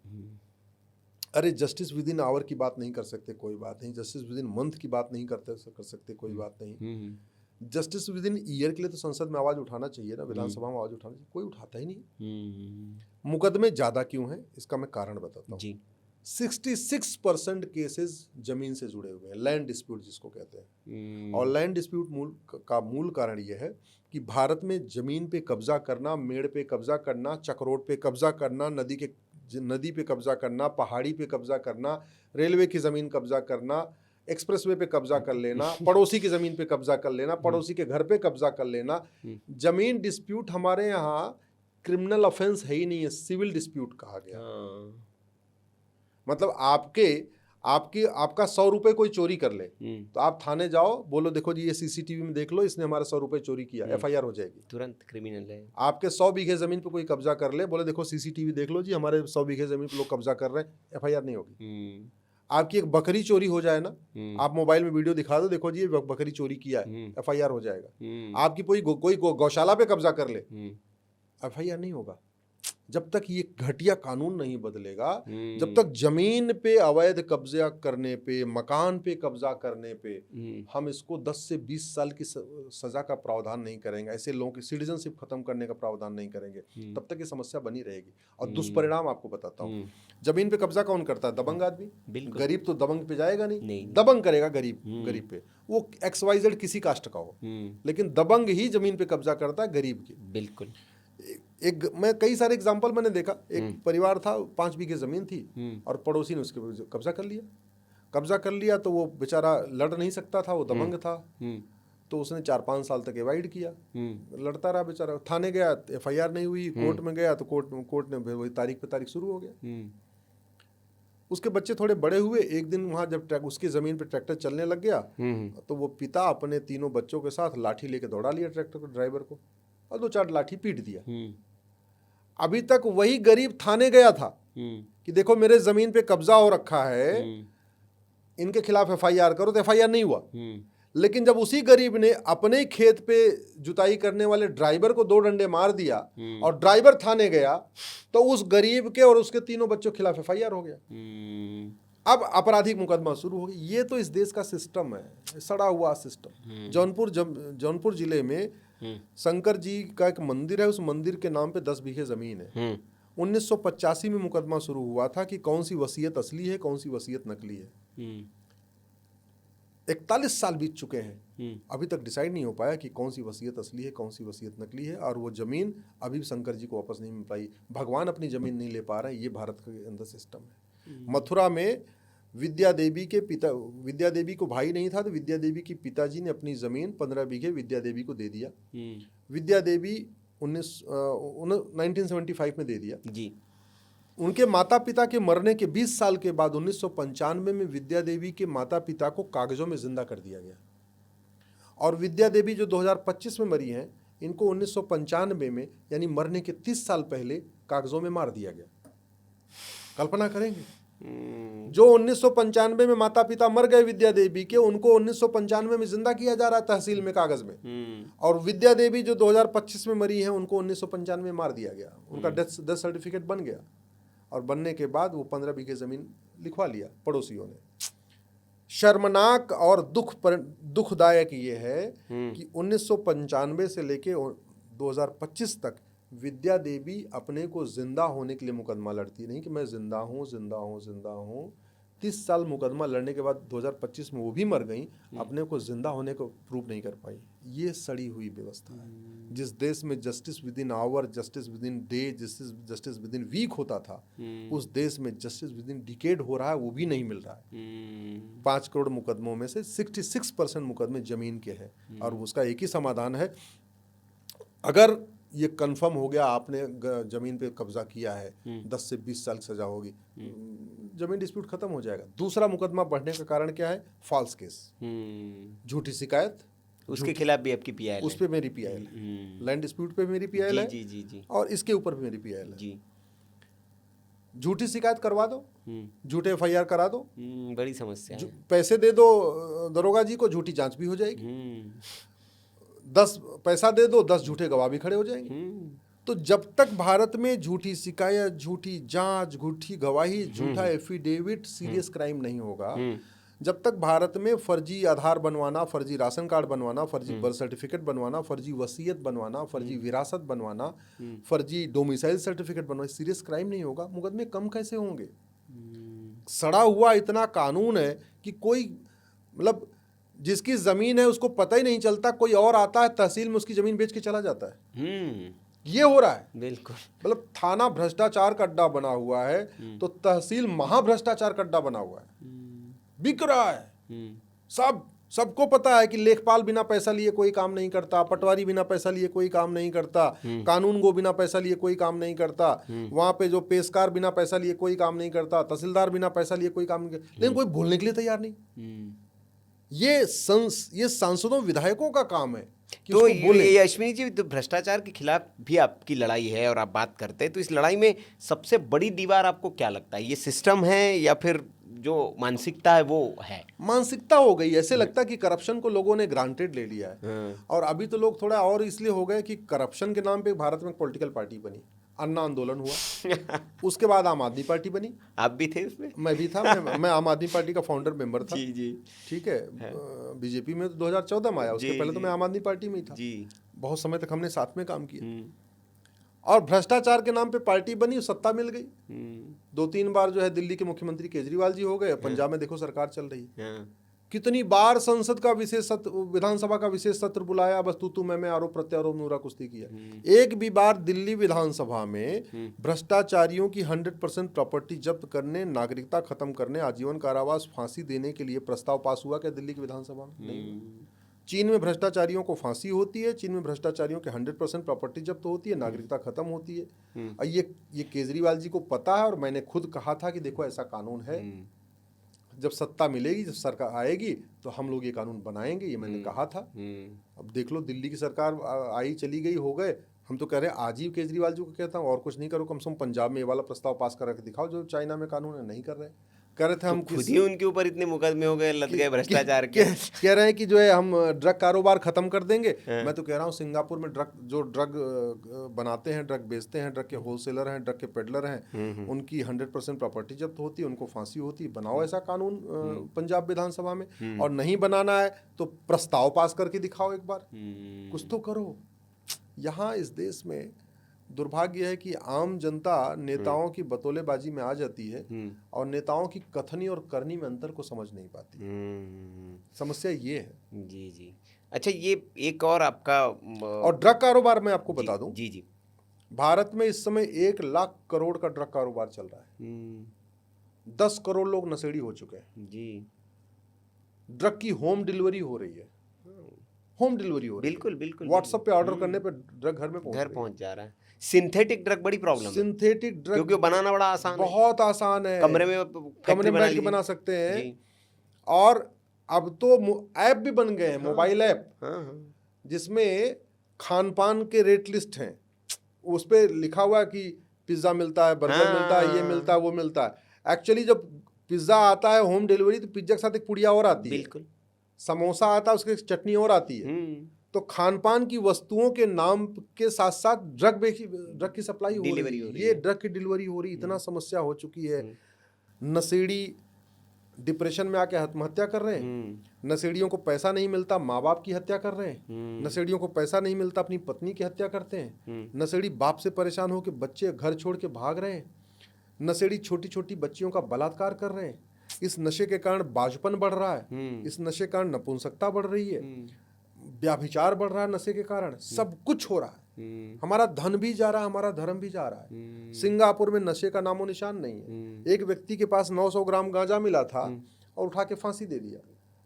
अरे जस्टिस विद इन आवर की बात नहीं कर सकते, कोई बात नहीं, जस्टिस विद इन मंथ की बात नहीं कर सकते, कोई बात नहीं, जस्टिस विद इन ईयर के लिए तो संसद में आवाज उठाना चाहिए ना, विधानसभा में आवाज उठाना चाहिए, कोई उठाता ही नहीं। मुकदमे ज्यादा क्यों हैं, इसका मैं कारण बताता हूँ। 66% केसेस जमीन से जुड़े हुए हैं, लैंड डिस्प्यूट जिसको कहते हैं। और लैंड डिस्प्यूट का मूल कारण यह है कि भारत में जमीन पे कब्जा करना, मेड़ पे कब्जा करना, चक्रोट पे कब्जा करना, नदी पे कब्जा करना, पहाड़ी पे कब्जा करना, रेलवे की ज़मीन कब्जा करना, एक्सप्रेसवे पे कब्जा कर लेना, पड़ोसी की जमीन पे कब्जा कर लेना, पड़ोसी के घर पे कब्जा कर लेना। जमीन डिस्प्यूट हमारे यहाँ क्रिमिनल ऑफेंस है ही नहीं है, सिविल डिस्प्यूट कहा गया। मतलब आपका 100 रुपए कोई चोरी कर ले तो आप थाने जाओ, बोलो देखो जी ये सीसीटीवी में देख लो, इसने हमारे 100 रुपए चोरी किया, एफआईआर हो जाएगी, तुरंत क्रिमिनल है। आपके 100 बीघे जमीन पे कोई कब्जा कर ले, बोले देखो सीसीटीवी देख लो जी हमारे 100 बीघे जमीन पे लोग कब्जा कर रहे हैं, एफआईआर नहीं होगी। आपकी एक बकरी चोरी हो जाए ना, आप मोबाइल में वीडियो दिखा दो, देखो जी ये बकरी चोरी किया है, एफआईआर हो जाएगा। आपकी कोई गौशाला पे कब्जा कर ले, एफआईआर नहीं होगा। जब तक ये घटिया कानून नहीं बदलेगा, जब तक जमीन पे अवैध कब्जा करने पे, मकान पे कब्जा करने पे हम इसको 10 से 20 साल की सजा का प्रावधान नहीं करेंगे, ऐसे लोगों की सिटीजनशिप खत्म करने का प्रावधान नहीं करेंगे, तब तक ये समस्या बनी रहेगी। और दुष्परिणाम आपको बताता हूँ, जमीन पे कब्जा कौन करता है? दबंग आदमी। गरीब तो दबंग पे जाएगा नहीं। दबंग करेगा गरीब पे, वो XYZ किसी कास्ट का हो, लेकिन दबंग ही जमीन पे कब्जा करता है गरीब की। बिल्कुल। मैं कई सारे एग्जाम्पल मैंने देखा, एक परिवार था, 5 बीघे जमीन थी और पड़ोसी ने उसके कब्जा कर लिया तो वो बेचारा लड़ नहीं सकता था, वो दबंग था, तो उसने 4-5 साल तक एवॉइड किया, लड़ता रहा बेचारा। थाने गया, एफआईआर नहीं हुई, कोर्ट में गया तो कोर्ट ने वही तारीख पे तारीख शुरू हो गया। उसके बच्चे थोड़े बड़े हुए, एक दिन वहां जब उसकी जमीन पे ट्रैक्टर चलने लग गया तो वो पिता अपने 3 बच्चों के साथ लाठी लेके दौड़ा लिया ट्रैक्टर को, ड्राइवर को, और 2-4 लाठी पीट दिया। अभी तक वही गरीब थाने गया था कि देखो मेरे जमीन पे कब्जा हो रखा है, इनके खिलाफ एफआईआर करो, तो एफआईआर नहीं हुआ। लेकिन जब उसी गरीब ने अपने खेत पे जुताई करने वाले ड्राइवर को 2 डंडे मार दिया और ड्राइवर थाने गया, तो उस गरीब के और उसके 3 बच्चों के खिलाफ एफआईआर हो गया। अब आपराधिक मुकदमा शुरू हो गया। ये तो इस देश का सिस्टम है, सड़ा हुआ सिस्टम। जौनपुर जिले में शंकर जी का एक मंदिर है, उस मंदिर के नाम पे 10 बीघे जमीन है। 1985 में मुकदमा शुरू हुआ था कि कौन सी वसीयत असली है, कौन सी वसीयत नकली है। 41 साल बीत चुके हैं, अभी तक डिसाइड नहीं हो पाया कि कौन सी वसीयत असली है, कौन सी वसीयत नकली है, और वो जमीन अभी भी शंकर जी को वापस नहीं मिल पाई। भगवान अपनी जमीन नहीं ले पा रहे हैं, ये भारत के अंदर सिस्टम है। मथुरा में विद्या देवी को भाई नहीं था, तो विद्या देवी की पिताजी ने अपनी जमीन 15 बीघे विद्या देवी को दे दिया। विद्या देवी 1975 में दे दिया जी। उनके माता पिता के मरने के 20 साल के बाद 1995 में विद्या देवी के माता पिता को कागजों में जिंदा कर दिया गया। और विद्या देवी जो 2025 में मरी हैं, इनको 1995 में यानी मरने के 30 साल पहले कागजों में मार दिया गया। कल्पना करेंगे, जो 1995 में माता पिता मर गए विद्या देवी के, उनको 1995 में जिंदा किया जा रहा है तहसील में कागज में। और विद्या देवी जो 2025 में मरी हैं, उनको 1995 में मार दिया गया। उनका डेथ सर्टिफिकेट बन गया, और बनने के बाद वो 15 बीघे जमीन लिखवा लिया पड़ोसियों ने। शर्मनाक और दुखदायक ये है कि 1995 से लेके 2025 तक विद्या देवी अपने को जिंदा होने के लिए मुकदमा लड़ती नहीं कि मैं जिंदा हूँ। 30 साल मुकदमा लड़ने के बाद 2025 में वो भी मर गई, अपने को जिंदा होने को प्रूव नहीं कर पाई। ये सड़ी हुई व्यवस्था है। जिस देश में justice within hour, justice within day, justice within week होता था, उस देश में जस्टिस विद इन डिकेड हो रहा है, वो भी नहीं मिल रहा है। 5 करोड़ मुकदमों में से 66% मुकदमे जमीन के हैं, और उसका एक ही समाधान है, अगर ये कंफर्म हो गया आपने जमीन पे कब्जा किया है, 10 से 20 साल की सजा होगी, जमीन डिस्प्यूट खत्म हो जाएगा। दूसरा मुकदमा बढ़ने का कारण क्या है? फॉल्स केस, झूठी शिकायत, उसके खिलाफ भी आपकी पीआईएल है। उस पे मेरी पीआईएल है, लैंड डिस्प्यूट पे मेरी पीआईएल है जी, और इसके ऊपर भी मेरी पीआईएल है जी। झूठी शिकायत करवा दो, झूठे एफआईआर करा दो, बड़ी समस्या है। पैसे दे दो दरोगा जी को, झूठी जांच भी हो जाएगी। 10 पैसा दे दो, 10 झूठे गवाह भी खड़े हो जाएंगे। तो जब तक भारत में झूठी शिकायत, झूठी जांच, झूठी गवाही, झूठा एफिडेविट सीरियस क्राइम नहीं होगा, जब तक भारत में फर्जी आधार बनवाना, फर्जी राशन कार्ड बनवाना, फर्जी बर्थ सर्टिफिकेट बनवाना, फर्जी वसीयत बनवाना, फर्जी विरासत बनवाना, फर्जी डोमिसाइल सर्टिफिकेट बनवाना सीरियस क्राइम नहीं होगा, मुकदमे कम कैसे होंगे? सड़ा हुआ इतना कानून है कि कोई मतलब जिसकी जमीन है उसको पता ही नहीं चलता, कोई और आता है तहसील में उसकी जमीन बेच के चला जाता है। ये हो रहा है बिल्कुल। मतलब थाना भ्रष्टाचार का अड्डा बना हुआ है, तो तहसील महाभ्रष्टाचार का अड्डा बना हुआ है, बिक रहा है। सबको पता है कि लेखपाल बिना पैसा लिए कोई काम नहीं करता, पटवारी बिना पैसा लिए कोई काम नहीं करता, कानून गो बिना पैसा लिए कोई काम नहीं करता, वहां पे जो पेशकार बिना पैसा लिए कोई काम नहीं करता, तहसीलदार बिना पैसा लिए कोई काम नहीं करता, लेकिन कोई बोलने के लिए तैयार नहीं। ये सांसदों विधायकों का काम है कि तो उसको बोले। ये अश्विनी जी, तो भ्रष्टाचार के खिलाफ भी आपकी लड़ाई है और आप बात करते हैं, तो इस लड़ाई में सबसे बड़ी दीवार आपको क्या लगता है? ये सिस्टम है या फिर जो मानसिकता है वो है? मानसिकता हो गई, ऐसे लगता है कि करप्शन को लोगों ने ग्रांटेड ले लिया है। और अभी तो लोग थोड़ा और इसलिए हो गए कि करप्शन के नाम पे भारत में पॉलिटिकल पार्टी बनी, अन्ना आंदोलन हुआ, उसके बाद आम आदमी पार्टी बनी। आप भी थे उसमें? मैं भी था, मैं आम आदमी पार्टी का फाउंडर मेंबर था। जी। ठीक है, बीजेपी में तो 2014 में आया, उसके पहले तो मैं आम आदमी पार्टी में ही था। बहुत समय तक हमने साथ में काम किया। और भ्रष्टाचार के नाम पे पार्टी बनी, सत्ता मिल गई। 2-3 बार जो है दिल्ली के मुख्यमंत्री केजरीवाल जी हो गए, पंजाब में देखो सरकार चल रही है। कितनी बार संसद का विशेष सत्र, विधानसभा का विशेष सत्र बुलाया, बस तू मैं आरोप प्रत्यारोप नूरा कुश्ती किया। एक भी बार दिल्ली विधानसभा में भ्रष्टाचारियों की 100% प्रॉपर्टी जब्त करने, नागरिकता खत्म करने, आजीवन कारावास, फांसी देने के लिए प्रस्ताव पास हुआ क्या दिल्ली की विधानसभा में? नहीं। चीन में भ्रष्टाचारियों को फांसी होती है, चीन में भ्रष्टाचारियों के 100% प्रॉपर्टी जब्त होती है, नागरिकता खत्म होती है। और ये केजरीवाल जी को पता है, और मैंने खुद कहा था कि देखो ऐसा कानून है, जब सत्ता मिलेगी, जब सरकार आएगी तो हम लोग ये कानून बनाएंगे, ये मैंने कहा था। अब देख लो, दिल्ली की सरकार आई चली गई, हो गए। हम तो कह रहे हैं आज ही केजरीवाल जी को कहता हूँ और कुछ नहीं करो, कम से कम पंजाब में ये वाला प्रस्ताव पास कर के दिखाओ जो चाइना में कानून है। नहीं कर रहे, कह रहे थे हम खुद ही उनके ऊपर इतने मुकदमे हो गए, लद गए भ्रष्टाचार के। कह रहे हैं कि जो है हम ड्रग कारोबार खत्म कर देंगे। मैं तो कह रहा हूँ सिंगापुर में ड्रग बनाते हैं, ड्रग बेचते हैं, ड्रग के होलसेलर हैं, ड्रग के पेडलर हैं, उनकी 100% प्रॉपर्टी जब्त होती है, उनको फांसी होती है। बनाओ ऐसा कानून पंजाब विधानसभा में। और नहीं बनाना है तो प्रस्ताव पास करके दिखाओ, एक बार कुछ तो करो। यहाँ इस देश में दुर्भाग्य है कि आम जनता नेताओं की बतौलेबाजी में आ जाती है और नेताओं की कथनी और करनी में अंतर को समझ नहीं पाती। समस्या ये है। जी। अच्छा, ये एक और आपका और ड्रग कारोबार मैं आपको बता दूं, जी, भारत में इस समय 1 लाख करोड़ का ड्रग कारोबार चल रहा है। 10 करोड़ लोग नशेड़ी हो चुके हैं जी। ड्रग की होम डिलीवरी हो रही है, होम डिलीवरी हो रही है। बिल्कुल। व्हाट्सएप पे ऑर्डर करने पे ड्रग घर में पहुंच जा रहा है। सिंथेटिक ड्रग बड़ी प्रॉब्लम है। सिंथेटिक ड्रग क्योंकि बनाना बड़ा आसान है, बहुत आसान है, कमरे में बैठ के बना सकते हैं। और अब तो ऐप भी बन गए हैं, मोबाइल ऐप, जिसमें खान पान के रेट लिस्ट हैं, उस पे लिखा हुआ है कि पिज्जा मिलता है, बर्गर मिलता है, ये मिलता है, वो मिलता है। एक्चुअली जब पिज्जा आता है होम डिलीवरी तो पिज्जा के साथ एक पुड़िया और आती है, बिल्कुल। समोसा आता है, उसके चटनी और आती है। तो खान पान की वस्तुओं के नाम के साथ साथ ड्रग की सप्लाई हो रही है, ये ड्रग की डिलीवरी हो रही। इतना समस्या हो चुकी है। नशेड़ी डिप्रेशन में आके आत्महत्या कर रहे हैं, नशेड़ियों को पैसा नहीं मिलता, माँ बाप की हत्या कर रहे हैं, नशेड़ियों को पैसा नहीं मिलता, अपनी पत्नी की हत्या करते हैं, नशेड़ी बाप से परेशान होकर बच्चे घर छोड़ के भाग रहे हैं, नशेड़ी छोटी छोटी बच्चियों का बलात्कार कर रहे हैं। इस नशे के कारण बाजुपन बढ़ रहा है, इस नशे के कारण नपुंसकता बढ़ रही है, व्याभिचार बढ़ रहा है नशे के कारण। सब कुछ हो रहा है, हमारा धन भी जा रहा है, हमारा धर्म भी जा रहा है। सिंगापुर में नशे का नामो निशान नहीं है। एक व्यक्ति के पास 900 ग्राम गांजा मिला था और उठा के फांसी दे दिया।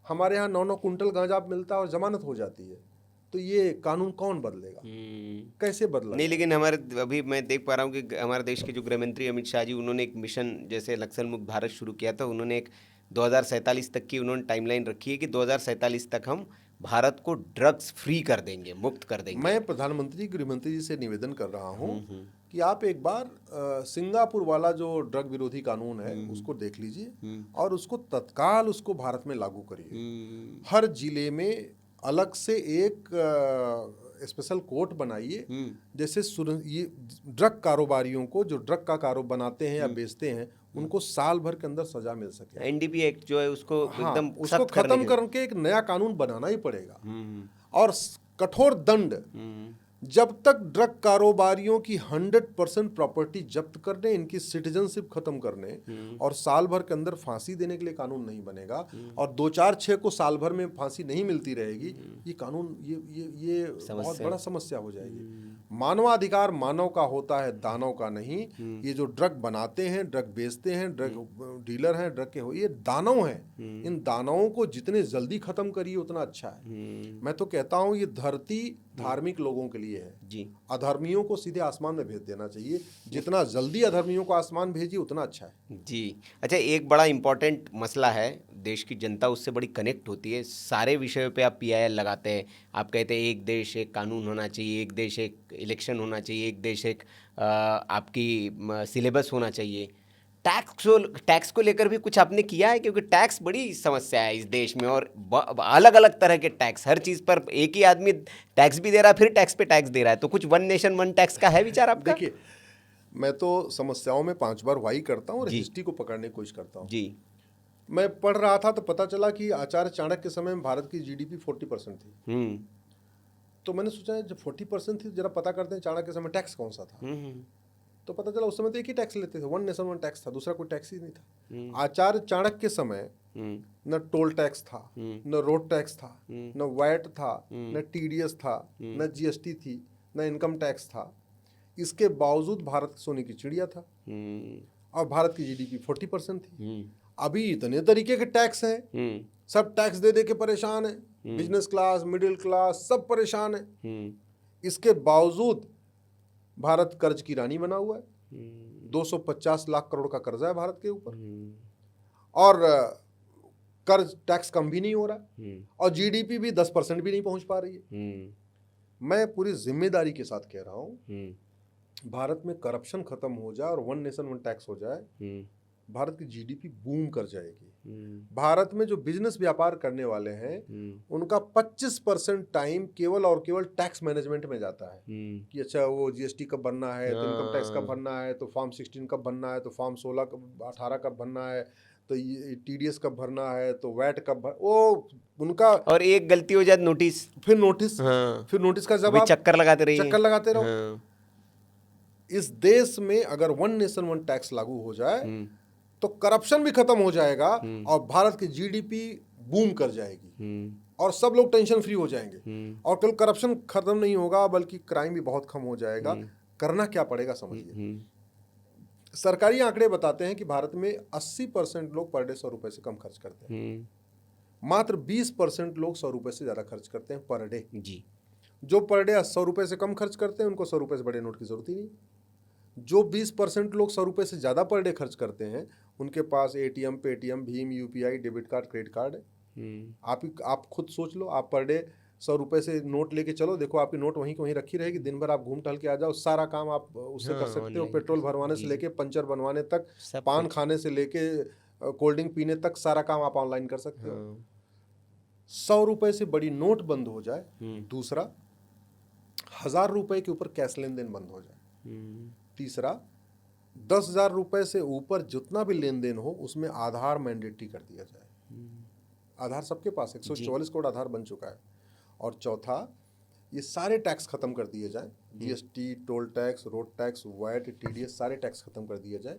हमारे यहाँ 9-9 कुंटल गांजा मिलता है और जमानत हो जाती है। तो ये कानून कौन बदलेगा, कैसे बदला? नहीं, लेकिन हमारे अभी मैं देख पा रहा हूँ कि हमारे देश के जो गृह मंत्री अमित शाह जी, उन्होंने एक मिशन जैसे नक्सल मुक्त भारत शुरू किया था। उन्होंने एक 2047 तक की उन्होंने टाइमलाइन रखी है कि 2047 तक हम भारत को ड्रग्स फ्री कर देंगे, मुक्त कर देंगे। मैं प्रधानमंत्री गृह मंत्री जी से निवेदन कर रहा हूँ कि आप एक बार सिंगापुर वाला जो ड्रग विरोधी कानून है उसको देख लीजिए और उसको तत्काल उसको भारत में लागू करिए। हर जिले में अलग से एक स्पेशल कोर्ट बनाइए, जैसे ये ड्रग कारोबारियों को जो ड्रग का कारोबार बनाते हैं या बेचते हैं उनको साल भर के अंदर सजा मिल सके। एनडीपी एक्ट जो है उसको एकदम उसको खत्म करके एक नया कानून बनाना ही पड़ेगा और कठोर दंड जब तक ड्रग कारोबारियों की 100% प्रॉपर्टी जब्त करने, इनकी सिटीजनशिप खत्म करने और साल भर के अंदर फांसी देने के लिए कानून नहीं बनेगा और 2-4-6 को साल भर में फांसी नहीं मिलती रहेगी, ये कानून ये बहुत बड़ा समस्या हो जाएगी। मानवाधिकार मानव का होता है, दानव का नहीं। ये जो ड्रग बनाते हैं, ड्रग बेचते हैं, ड्रग डीलर हैं, ड्रग के हो, ये दानव हैं। इन दानवों को जितने जल्दी खत्म करिए उतना अच्छा है। मैं तो कहता हूँ ये धरती धार्मिक लोगों के लिए है जी। अधर्मियों को सीधे आसमान में भेज देना चाहिए। जितना जल्दी अधर्मियों को आसमान भेजिए उतना अच्छा है जी। अच्छा, एक बड़ा इम्पोर्टेंट मसला है, देश की जनता उससे बड़ी कनेक्ट होती है। सारे विषयों पे आप PIL लगाते हैं, आप कहते हैं एक देश एक कानून होना चाहिए, एक देश एक इलेक्शन होना चाहिए, एक देश एक आपकी सिलेबस होना चाहिए। टैक्स को लेकर भी कुछ आपने किया है? क्योंकि टैक्स बड़ी समस्या है इस देश में, और अलग अलग तरह के टैक्स, हर चीज़ पर एक ही आदमी टैक्स भी दे रहा है, फिर टैक्स पे टैक्स दे रहा है। तो कुछ वन नेशन वन टैक्स का है विचार आपका? देखिए, मैं तो समस्याओं में 5 बार वाई करता हूँ और जी। हिस्ट्री को पकड़ने की कोशिश करता हूँ। जी। मैं पढ़ रहा था तो पता चला कि आचार्य चाणक्य के समय में भारत की GDP 40% थी। तो मैंने सोचा जब 40% थी, जरा पता करते हैं चाणक्य के समय टैक्स कौन सा था। तो पता चला उस समय तो एक ही टैक्स लेते थे, वन नेशन वन टैक्स था, दूसरा कोई टैक्स ही नहीं था। आचार्य चाणक्य के समय न टोल टैक्स था, न रोड टैक्स था, न वैट था, न TDS था, न GST थी, न इनकम टैक्स था। इसके बावजूद भारत सोने की चिड़िया था और भारत की GDP 40% थी। अभी इतने तरीके के टैक्स हैं, सब टैक्स दे दे के परेशान है, बिजनेस क्लास, मिडिल क्लास सब परेशान है। इसके बावजूद भारत कर्ज की रानी बना हुआ है। 250 लाख करोड़ का कर्जा है भारत के ऊपर और कर्ज टैक्स कम भी नहीं हो रहा और GDP भी 10% भी नहीं पहुंच पा रही है। मैं पूरी जिम्मेदारी के साथ कह रहा हूं, भारत में करप्शन खत्म हो जाए और वन नेशन वन टैक्स हो जाए, भारत की GDP बूम कर जाएगी। भारत में जो बिजनेस व्यापार करने वाले हैं उनका 25% टाइम केवल और केवल टैक्स मैनेजमेंट में जाता है कि अच्छा वो GST कब भरना है, तो इनकम टैक्स कब भरना है, तो फॉर्म 16 कब भरना है, तो फॉर्म 18 कब भरना है, तो TDS कब भरना है, तो वैट कब वो उनका, और एक गलती हो जाए नोटिस, फिर नोटिस, फिर नोटिस का जवाब, चक्कर लगाते रहो। इस देश में अगर वन नेशन वन टैक्स लागू हो जाए तो करप्शन भी खत्म हो जाएगा और भारत की GDP बूम कर जाएगी और सब लोग टेंशन फ्री हो जाएंगे। और केवल करप्शन खत्म नहीं होगा बल्कि क्राइम भी बहुत कम हो जाएगा। करना क्या पड़ेगा समझिए। सरकारी आंकड़े बताते हैं कि भारत में 80% लोग पर डे 100 रुपए से कम खर्च करते हैं। मात्र 20% लोग 100 रुपए से ज्यादा खर्च करते हैं पर डे। जी। जो पर डे 100 रुपए से कम खर्च करते हैं उनको 100 रुपए से बड़े नोट की जरूरत ही नहीं। जो 20% लोग 100 रुपए से ज़्यादा पर डे खर्च करते हैं उनके पास ATM, Paytm, Bhim, UPI, debit card, credit card है। आप खुद सोच लो, आप पर डे 100 रुपए से नोट लेके चलो, देखो आपकी नोट वहीं की वहीं रखी रहेगी, दिन भर आप घूम टहल के आ जाओ, सारा काम आप उससे कर सकते हो। पेट्रोल भरवाने से लेके पंचर बनवाने तक, पान खाने से लेके कोल्ड ड्रिंक पीने तक, सारा काम आप ऑनलाइन कर सकते हो। 100 रुपए से बड़ी नोट बंद हो जाए, दूसरा 1000 रुपए के ऊपर कैश लेन देन बंद हो जाए, तीसरा 10,000 रुपए से ऊपर जितना भी लेन देन हो उसमें आधार मैंडेटरी कर दिया जाए। आधार सबके पास 144 करोड़ आधार बन चुका है। और चौथा, ये सारे टैक्स खत्म कर दिए जाए, GST, toll tax, road tax, VAT, TDS सारे टैक्स खत्म कर दिए जाए।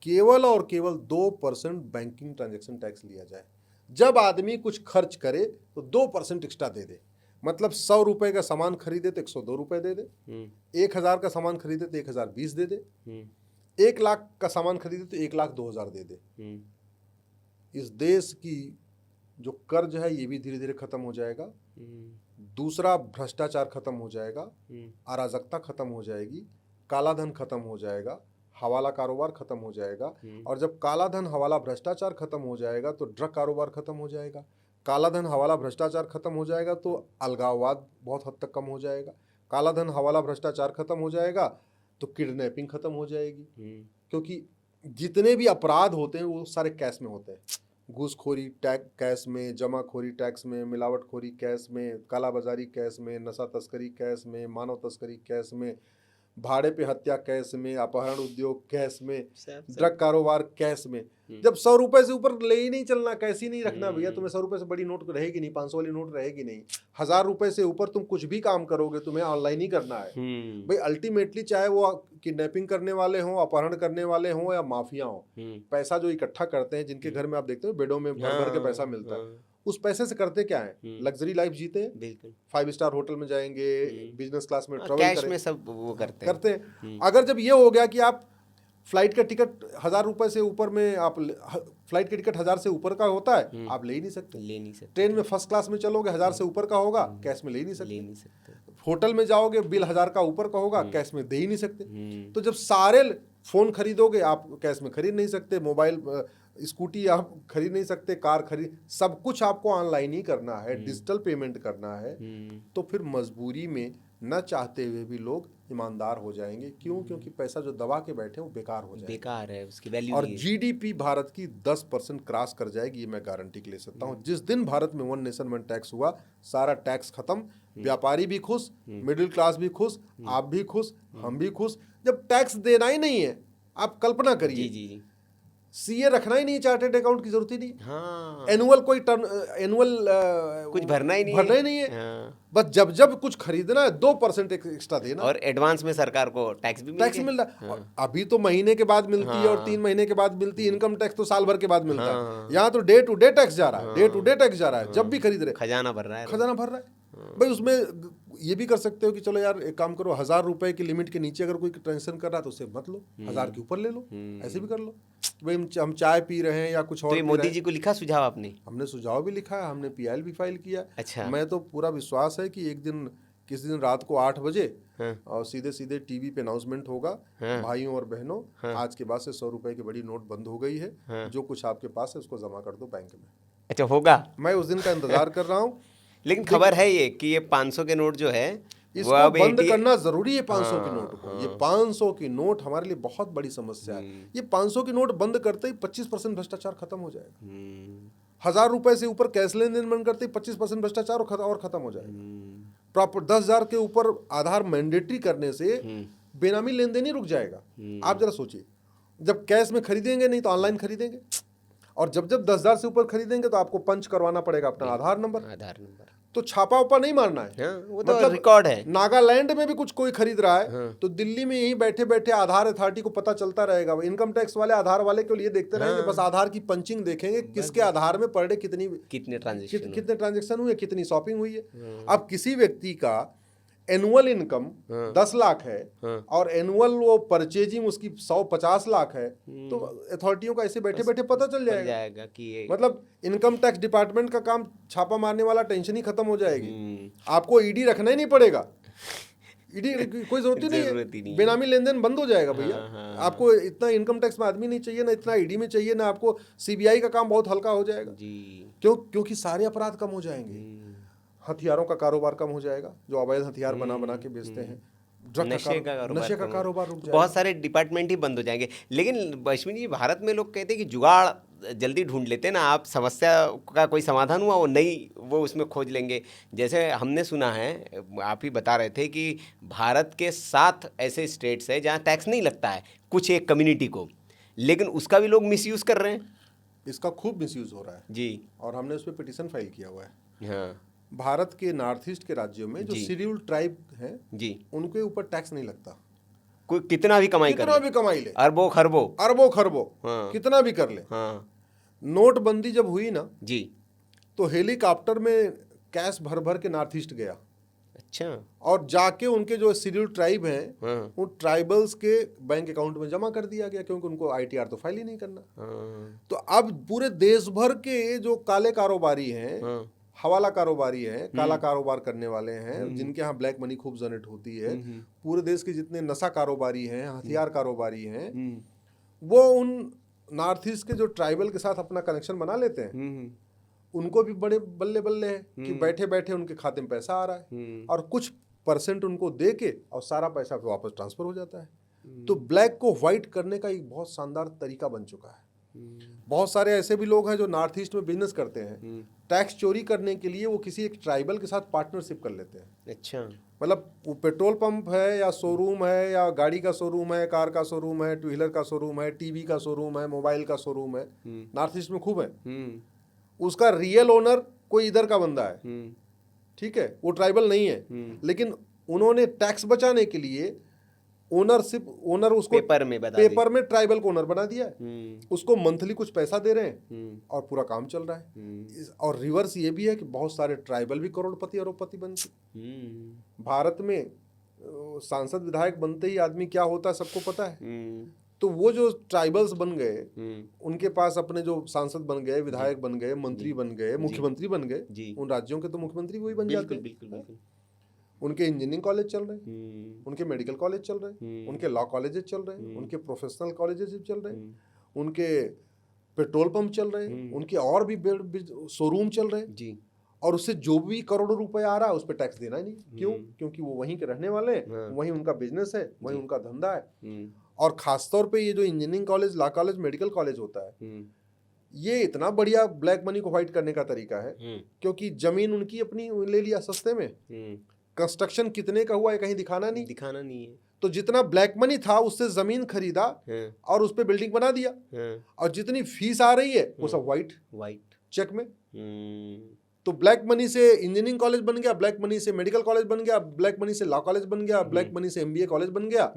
केवल और केवल 2% बैंकिंग ट्रांजैक्शन टैक्स लिया जाए। जब आदमी कुछ खर्च करे तो 2% एक्स्ट्रा दे दे। मतलब 100 रुपए का सामान खरीदे तो 102 रुपए दे दे, 1000 का सामान खरीदे तो 1020 दे दे, 1 लाख का सामान खरीदे तो 1,02,000 दे दे। इस देश की जो कर्ज है ये भी धीरे धीरे खत्म हो जाएगा। दूसरा, भ्रष्टाचार खत्म हो जाएगा, अराजकता खत्म हो जाएगी, काला धन खत्म हो जाएगा, हवाला कारोबार खत्म हो जाएगा। और जब काला धन, हवाला, भ्रष्टाचार खत्म हो जाएगा तो ड्रग कारोबार खत्म हो जाएगा। काला धन, हवाला, भ्रष्टाचार खत्म हो जाएगा तो अलगाववाद बहुत हद तक कम हो जाएगा। काला धन, हवाला, भ्रष्टाचार खत्म हो जाएगा तो किडनैपिंग खत्म हो जाएगी, क्योंकि जितने भी अपराध होते हैं वो सारे कैश में होते हैं। घूसखोरी कैश में, जमाखोरी टैक्स में, मिलावटखोरी कैश में, कालाबाजारी कैश में, नशा तस्करी कैश में, मानव तस्करी कैश में, भाड़े पे हत्या कैश में, अपहरण उद्योग कैश में, सब ड्रग कारोबार कैश में। जब 100 रुपए से ऊपर ले ही नहीं चलना, कैश ही नहीं रखना भैया, तुम्हें 100 रुपए से बड़ी नोट रहेगी नहीं, 500 वाली नोट रहेगी नहीं। 1000 रुपए से ऊपर तुम कुछ भी काम करोगे तुम्हें ऑनलाइन ही करना है भाई। अल्टीमेटली चाहे वो किडनैपिंग करने वाले हों, अपहरण करने वाले हों या माफिया हों, पैसा जो इकट्ठा करते हैं, जिनके घर में आप देखते हो बेडों में भर भर के पैसा मिलता है, उस पैसे से करते क्या है? लग्जरी लाइफ जीते हैं, बिल्कुल 5 स्टार होटल में जाएंगे, बिजनेस क्लास में ट्रेवल कैश में सब वो करते हैं। अगर जब ये हो गया कि आप फ्लाइट का टिकट 1000 रुपए से ऊपर में, आप फ्लाइट का टिकट 1000 से ऊपर का होता है, आप ले ही नहीं सकते। ट्रेन में फर्स्ट क्लास में चलोगे 1000 से ऊपर का होगा, कैश में ले ही नहीं सकते। होटल में जाओगे बिल 1000 का ऊपर का होगा, कैश में दे ही नहीं सकते। तो जब सारे फोन खरीदोगे आप कैश में खरीद नहीं सकते, मोबाइल स्कूटी आप खरीद नहीं सकते, कार खरीद, सब कुछ आपको ऑनलाइन ही करना है, डिजिटल पेमेंट करना है। तो फिर मजबूरी में न चाहते हुए भी लोग ईमानदार हो जाएंगे। क्यों? क्योंकि पैसा जो दबा के बैठे वो बेकार हो जाएगा, बेकार है, उसकी वैल्यू और जीडीपी भारत की 10% क्रॉस कर जाएगी, ये मैं गारंटी के ले सकता हूँ। जिस दिन भारत में 1 नेशन 1 टैक्स हुआ, सारा टैक्स खत्म, व्यापारी भी खुश, मिडिल क्लास भी खुश, आप भी खुश, हम भी खुश। जब टैक्स देना ही नहीं है, आप कल्पना करिए, जी सीए रखना ही नहीं, चार्टेड अकाउंट की जरूरत ही नहीं, हाँ, एनुअल कोई एनुअल कुछ भरना ही नहीं है, हाँ। बस जब जब कुछ खरीदना है 2% एक्स्ट्रा देना, और एडवांस में सरकार को टैक्स मिल रहा है। हाँ। अभी तो महीने के बाद मिलती है और 3 महीने के बाद मिलती है, इनकम टैक्स तो साल भर के बाद मिलता है। यहाँ तो डे टू डे टैक्स जा रहा है, डे टू डे टैक्स जा रहा है, जब भी खरीद रहे खजाना भर रहा है भाई। उसमें ये भी कर सकते हो कि चलो यार एक काम करो, 1000 रुपए की लिमिट के नीचे अगर कोई ट्रांजेक्शन कर रहा है तो उससे मत लो, 1000 के ऊपर ले लो, ऐसे भी कर लो। भाई हम चाय पी रहे हैं या कुछ और, तो ये मोदी जी को लिखा सुझाव आपने? हमने सुझाव भी लिखा है, हमने पीआईएल भी फाइल किया। अच्छा। मैं तो पूरा विश्वास है कि एक दिन किसी दिन रात को 8 बजे और सीधे सीधे टीवी पे अनाउंसमेंट होगा, भाइयों और बहनों, आज के बाद से 100 रुपए की बड़ी नोट बंद हो गई है, जो कुछ आपके पास है उसको जमा कर दो बैंक में। अच्छा, होगा? मैं उस दिन का इंतजार कर रहा हूँ। लेकिन खबर है ये कि ये 500 के नोट जो है इसको बंद करना जरूरी है। 500 की नोट को, ये 500 की नोट हमारे लिए बहुत बड़ी समस्या है। ये 500 की नोट बंद करते ही 25% भ्रष्टाचार खत्म हो जाएगा। 1000 रुपए से ऊपर कैश लेन देन बंद करते ही 25% भ्रष्टाचार और खत्म हो जाएगा। प्रॉपर 10,000 के ऊपर आधार मैंडेटरी करने से बेनामी लेन देन ही रुक जाएगा। आप जरा सोचिए, जब कैश में खरीदेंगे नहीं तो ऑनलाइन खरीदेंगे, और जब 10,000 से ऊपर खरीदेंगे तो आपको पंच करवाना पड़ेगा अपना आधार नंबर। तो छापा उपा नहीं मारना है। हाँ, वो तो मतलब रिकॉर्ड है। नागालैंड में भी कुछ कोई खरीद रहा है तो दिल्ली में यही बैठे बैठे आधार अथॉरिटी को पता चलता रहेगा। इनकम टैक्स वाले आधार वाले के लिए देखते रहेंगे, बस आधार की पंचिंग देखेंगे, किसके आधार में पर डे कितने ट्रांजेक्शन हुए, कितनी शॉपिंग हुई है। अब किसी व्यक्ति का एनुअल इनकम 10 लाख है और एनुअल वो परचेजिंग उसकी 150 लाख है, तो अथॉरिटियों का ऐसे बैठे बैठे पता चल जाएगा कि मतलब इनकम टैक्स डिपार्टमेंट का काम छापा मारने वाला टेंशन ही खत्म हो जाएगी। आपको ईडी रखना ही नहीं पड़ेगा, ईडी कोई जरूरत ही नहीं है, बेनामी लेन देन बंद हो जाएगा भैया। आपको इतना इनकम टैक्स में आदमी नहीं चाहिए, ना इतना ईडी में चाहिए, ना आपको सीबीआई का काम बहुत हल्का हो जाएगा। क्योंकि सारे अपराध कम हो जाएंगे, हथियारों का कारोबार कम हो जाएगा, जो अवैध हथियार बना के बेचते हैं, नशे का कारोबार रुक जाएगा, बहुत सारे डिपार्टमेंट ही बंद हो जाएंगे। लेकिन अश्विनी जी, भारत में लोग कहते हैं कि जुगाड़ जल्दी ढूंढ लेते हैं ना, आप समस्या का कोई समाधान हुआ वो उसमें खोज लेंगे। जैसे हमने सुना है, आप ही बता रहे थे कि भारत के 7 ऐसे स्टेट्स हैं जहाँ टैक्स नहीं लगता है कुछ एक कम्युनिटी को, लेकिन उसका भी लोग मिसयूज कर रहे हैं। इसका खूब मिसयूज हो रहा है जी, और हमने उस पर पिटीशन फाइल किया हुआ है। हाँ, भारत के नॉर्थ ईस्ट के राज्यों में जो शेड्यूल्ड ट्राइब हैं जी, उनके ऊपर टैक्स नहीं लगता। कोई कितना भी कमाई ले, अरबों खरबों, हाँ, कितना भी कर ले। हाँ। नोटबंदी जब हुई ना जी, तो हेलीकॉप्टर में कैश भर भर के नॉर्थ ईस्ट गया। अच्छा। और जाके उनके जो शेड्यूल्ड ट्राइब हैं, हाँ, उन ट्राइबल्स के बैंक अकाउंट में जमा कर दिया गया, क्योंकि उनको आईटीआर तो फाइल ही नहीं करना। हाँ। तो अब पूरे देश भर के जो काले कारोबारी हैं, हाँ, हवाला कारोबारी हैं, काला कारोबार करने वाले हैं, जिनके यहाँ ब्लैक मनी खूब जनरेट होती है, पूरे देश के जितने नशा कारोबारी हैं, हथियार कारोबारी हैं, वो उन नॉर्थ ईस्ट के जो ट्राइबल के साथ अपना कनेक्शन बना लेते हैं। उनको भी बड़े बल्ले बल्ले हैं कि बैठे बैठे उनके खाते में पैसा आ रहा है और कुछ % उनको दे के और सारा पैसा वापस ट्रांसफर हो जाता है। तो ब्लैक को व्हाइट करने का एक बहुत शानदार तरीका बन चुका है। बहुत सारे ऐसे भी लोग हैं जो नॉर्थ ईस्ट में बिजनेस करते हैं, टैक्स चोरी करने के लिए वो किसी एक ट्राइबल के साथ पार्टनरशिप कर लेते हैं। अच्छा। मतलब वो पेट्रोल पंप है या शोरूम है या गाड़ी का शोरूम है, कार का शोरूम है, टू व्हीलर का शोरूम है, टीवी का शोरूम है, मोबाइल का शोरूम है, नॉर्थ ईस्ट में खूब है। उसका रियल ओनर कोई इधर का बंदा है, ठीक है, वो ट्राइबल नहीं है, लेकिन उन्होंने टैक्स बचाने के लिए ओनर उसको पेपर में ट्राइबल को ओनर बना दिया है, उसको मंथली कुछ पैसा दे रहे हैं और पूरा काम चल रहा है। और रिवर्स ये भी है कि बहुत सारे ट्राइबल भी करोड़पति अरबपति बनते। भारत में सांसद विधायक बनते ही आदमी क्या होता है सबको पता है। तो वो जो ट्राइबल्स बन गए, उनके पास अपने जो सांसद बन गए, विधायक बन गए, मंत्री बन गए, मुख्यमंत्री बन गए, उन राज्यों के तो मुख्यमंत्री वही बन जाते हैं। उनके इंजीनियरिंग कॉलेज चल रहे हैं, उनके मेडिकल कॉलेज चल रहे हैं, उनके लॉ कॉलेजेस चल रहे हैं, उनके प्रोफेशनल कॉलेजेस चल रहे हैं, उनके पेट्रोल पंप चल रहे हैं, उनके और भी शोरूम चल रहे हैं, और उससे जो भी करोड़ों रुपए आ रहा है उस पर टैक्स देना ही नहीं। क्यों? क्योंकि वो वहीं के रहने वाले हैं, वहीं उनका बिजनेस है, वहीं उनका धंधा है। और खासतौर पे ये जो engineering college, law college, medical college होता है, ये इतना बढ़िया ब्लैक मनी को व्हाइट करने का तरीका है, क्योंकि जमीन उनकी अपनी ले लिया सस्ते में, कंस्ट्रक्शन कितने का हुआ है कहीं दिखाना नहीं है। तो जितना ब्लैक मनी था उससे जमीन खरीदा और उस पे बिल्डिंग बना दिया, और जितनी फीस आ रही है वो सब व्हाइट चेक में। तो ब्लैक मनी से इंजीनियरिंग कॉलेज बन गया, ब्लैक मनी से मेडिकल कॉलेज बन गया, ब्लैक मनी से लॉ कॉलेज बन गया, ब्लैक मनी से MBA कॉलेज बन गया,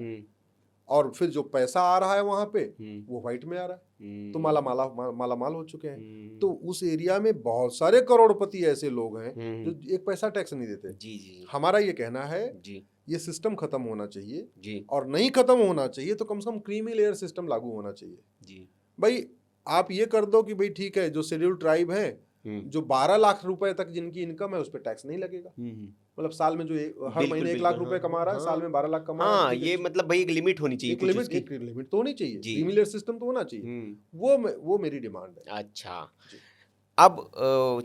और फिर जो पैसा आ रहा है वहां पे वो व्हाइट में आ रहा है। तो माला माल हो चुके हैं। तो उस एरिया में बहुत सारे करोड़पति ऐसे लोग हैं जो एक पैसा टैक्स नहीं देते। हमारा ये कहना है ये सिस्टम खत्म होना चाहिए, और नहीं खत्म होना चाहिए तो कम से कम क्रीमी लेयर सिस्टम लागू होना चाहिए। भाई आप ये कर दो कि भाई ठीक है, जो शेड्यूल ट्राइब है, जो 12 लाख रुपए तक जिनकी इनकम है उस पर टैक्स नहीं लगेगा। मतलब साल में जो हर महीने 1 लाख रुपए कमा रहा है, साल में 12 लाख कमा रहा है, ये मतलब भाई एक लिमिट होनी चाहिए, एक लिमिट तो होनी चाहिए, क्रीमी लेयर सिस्टम तो होना चाहिए। वो मेरी डिमांड है। अच्छा, अब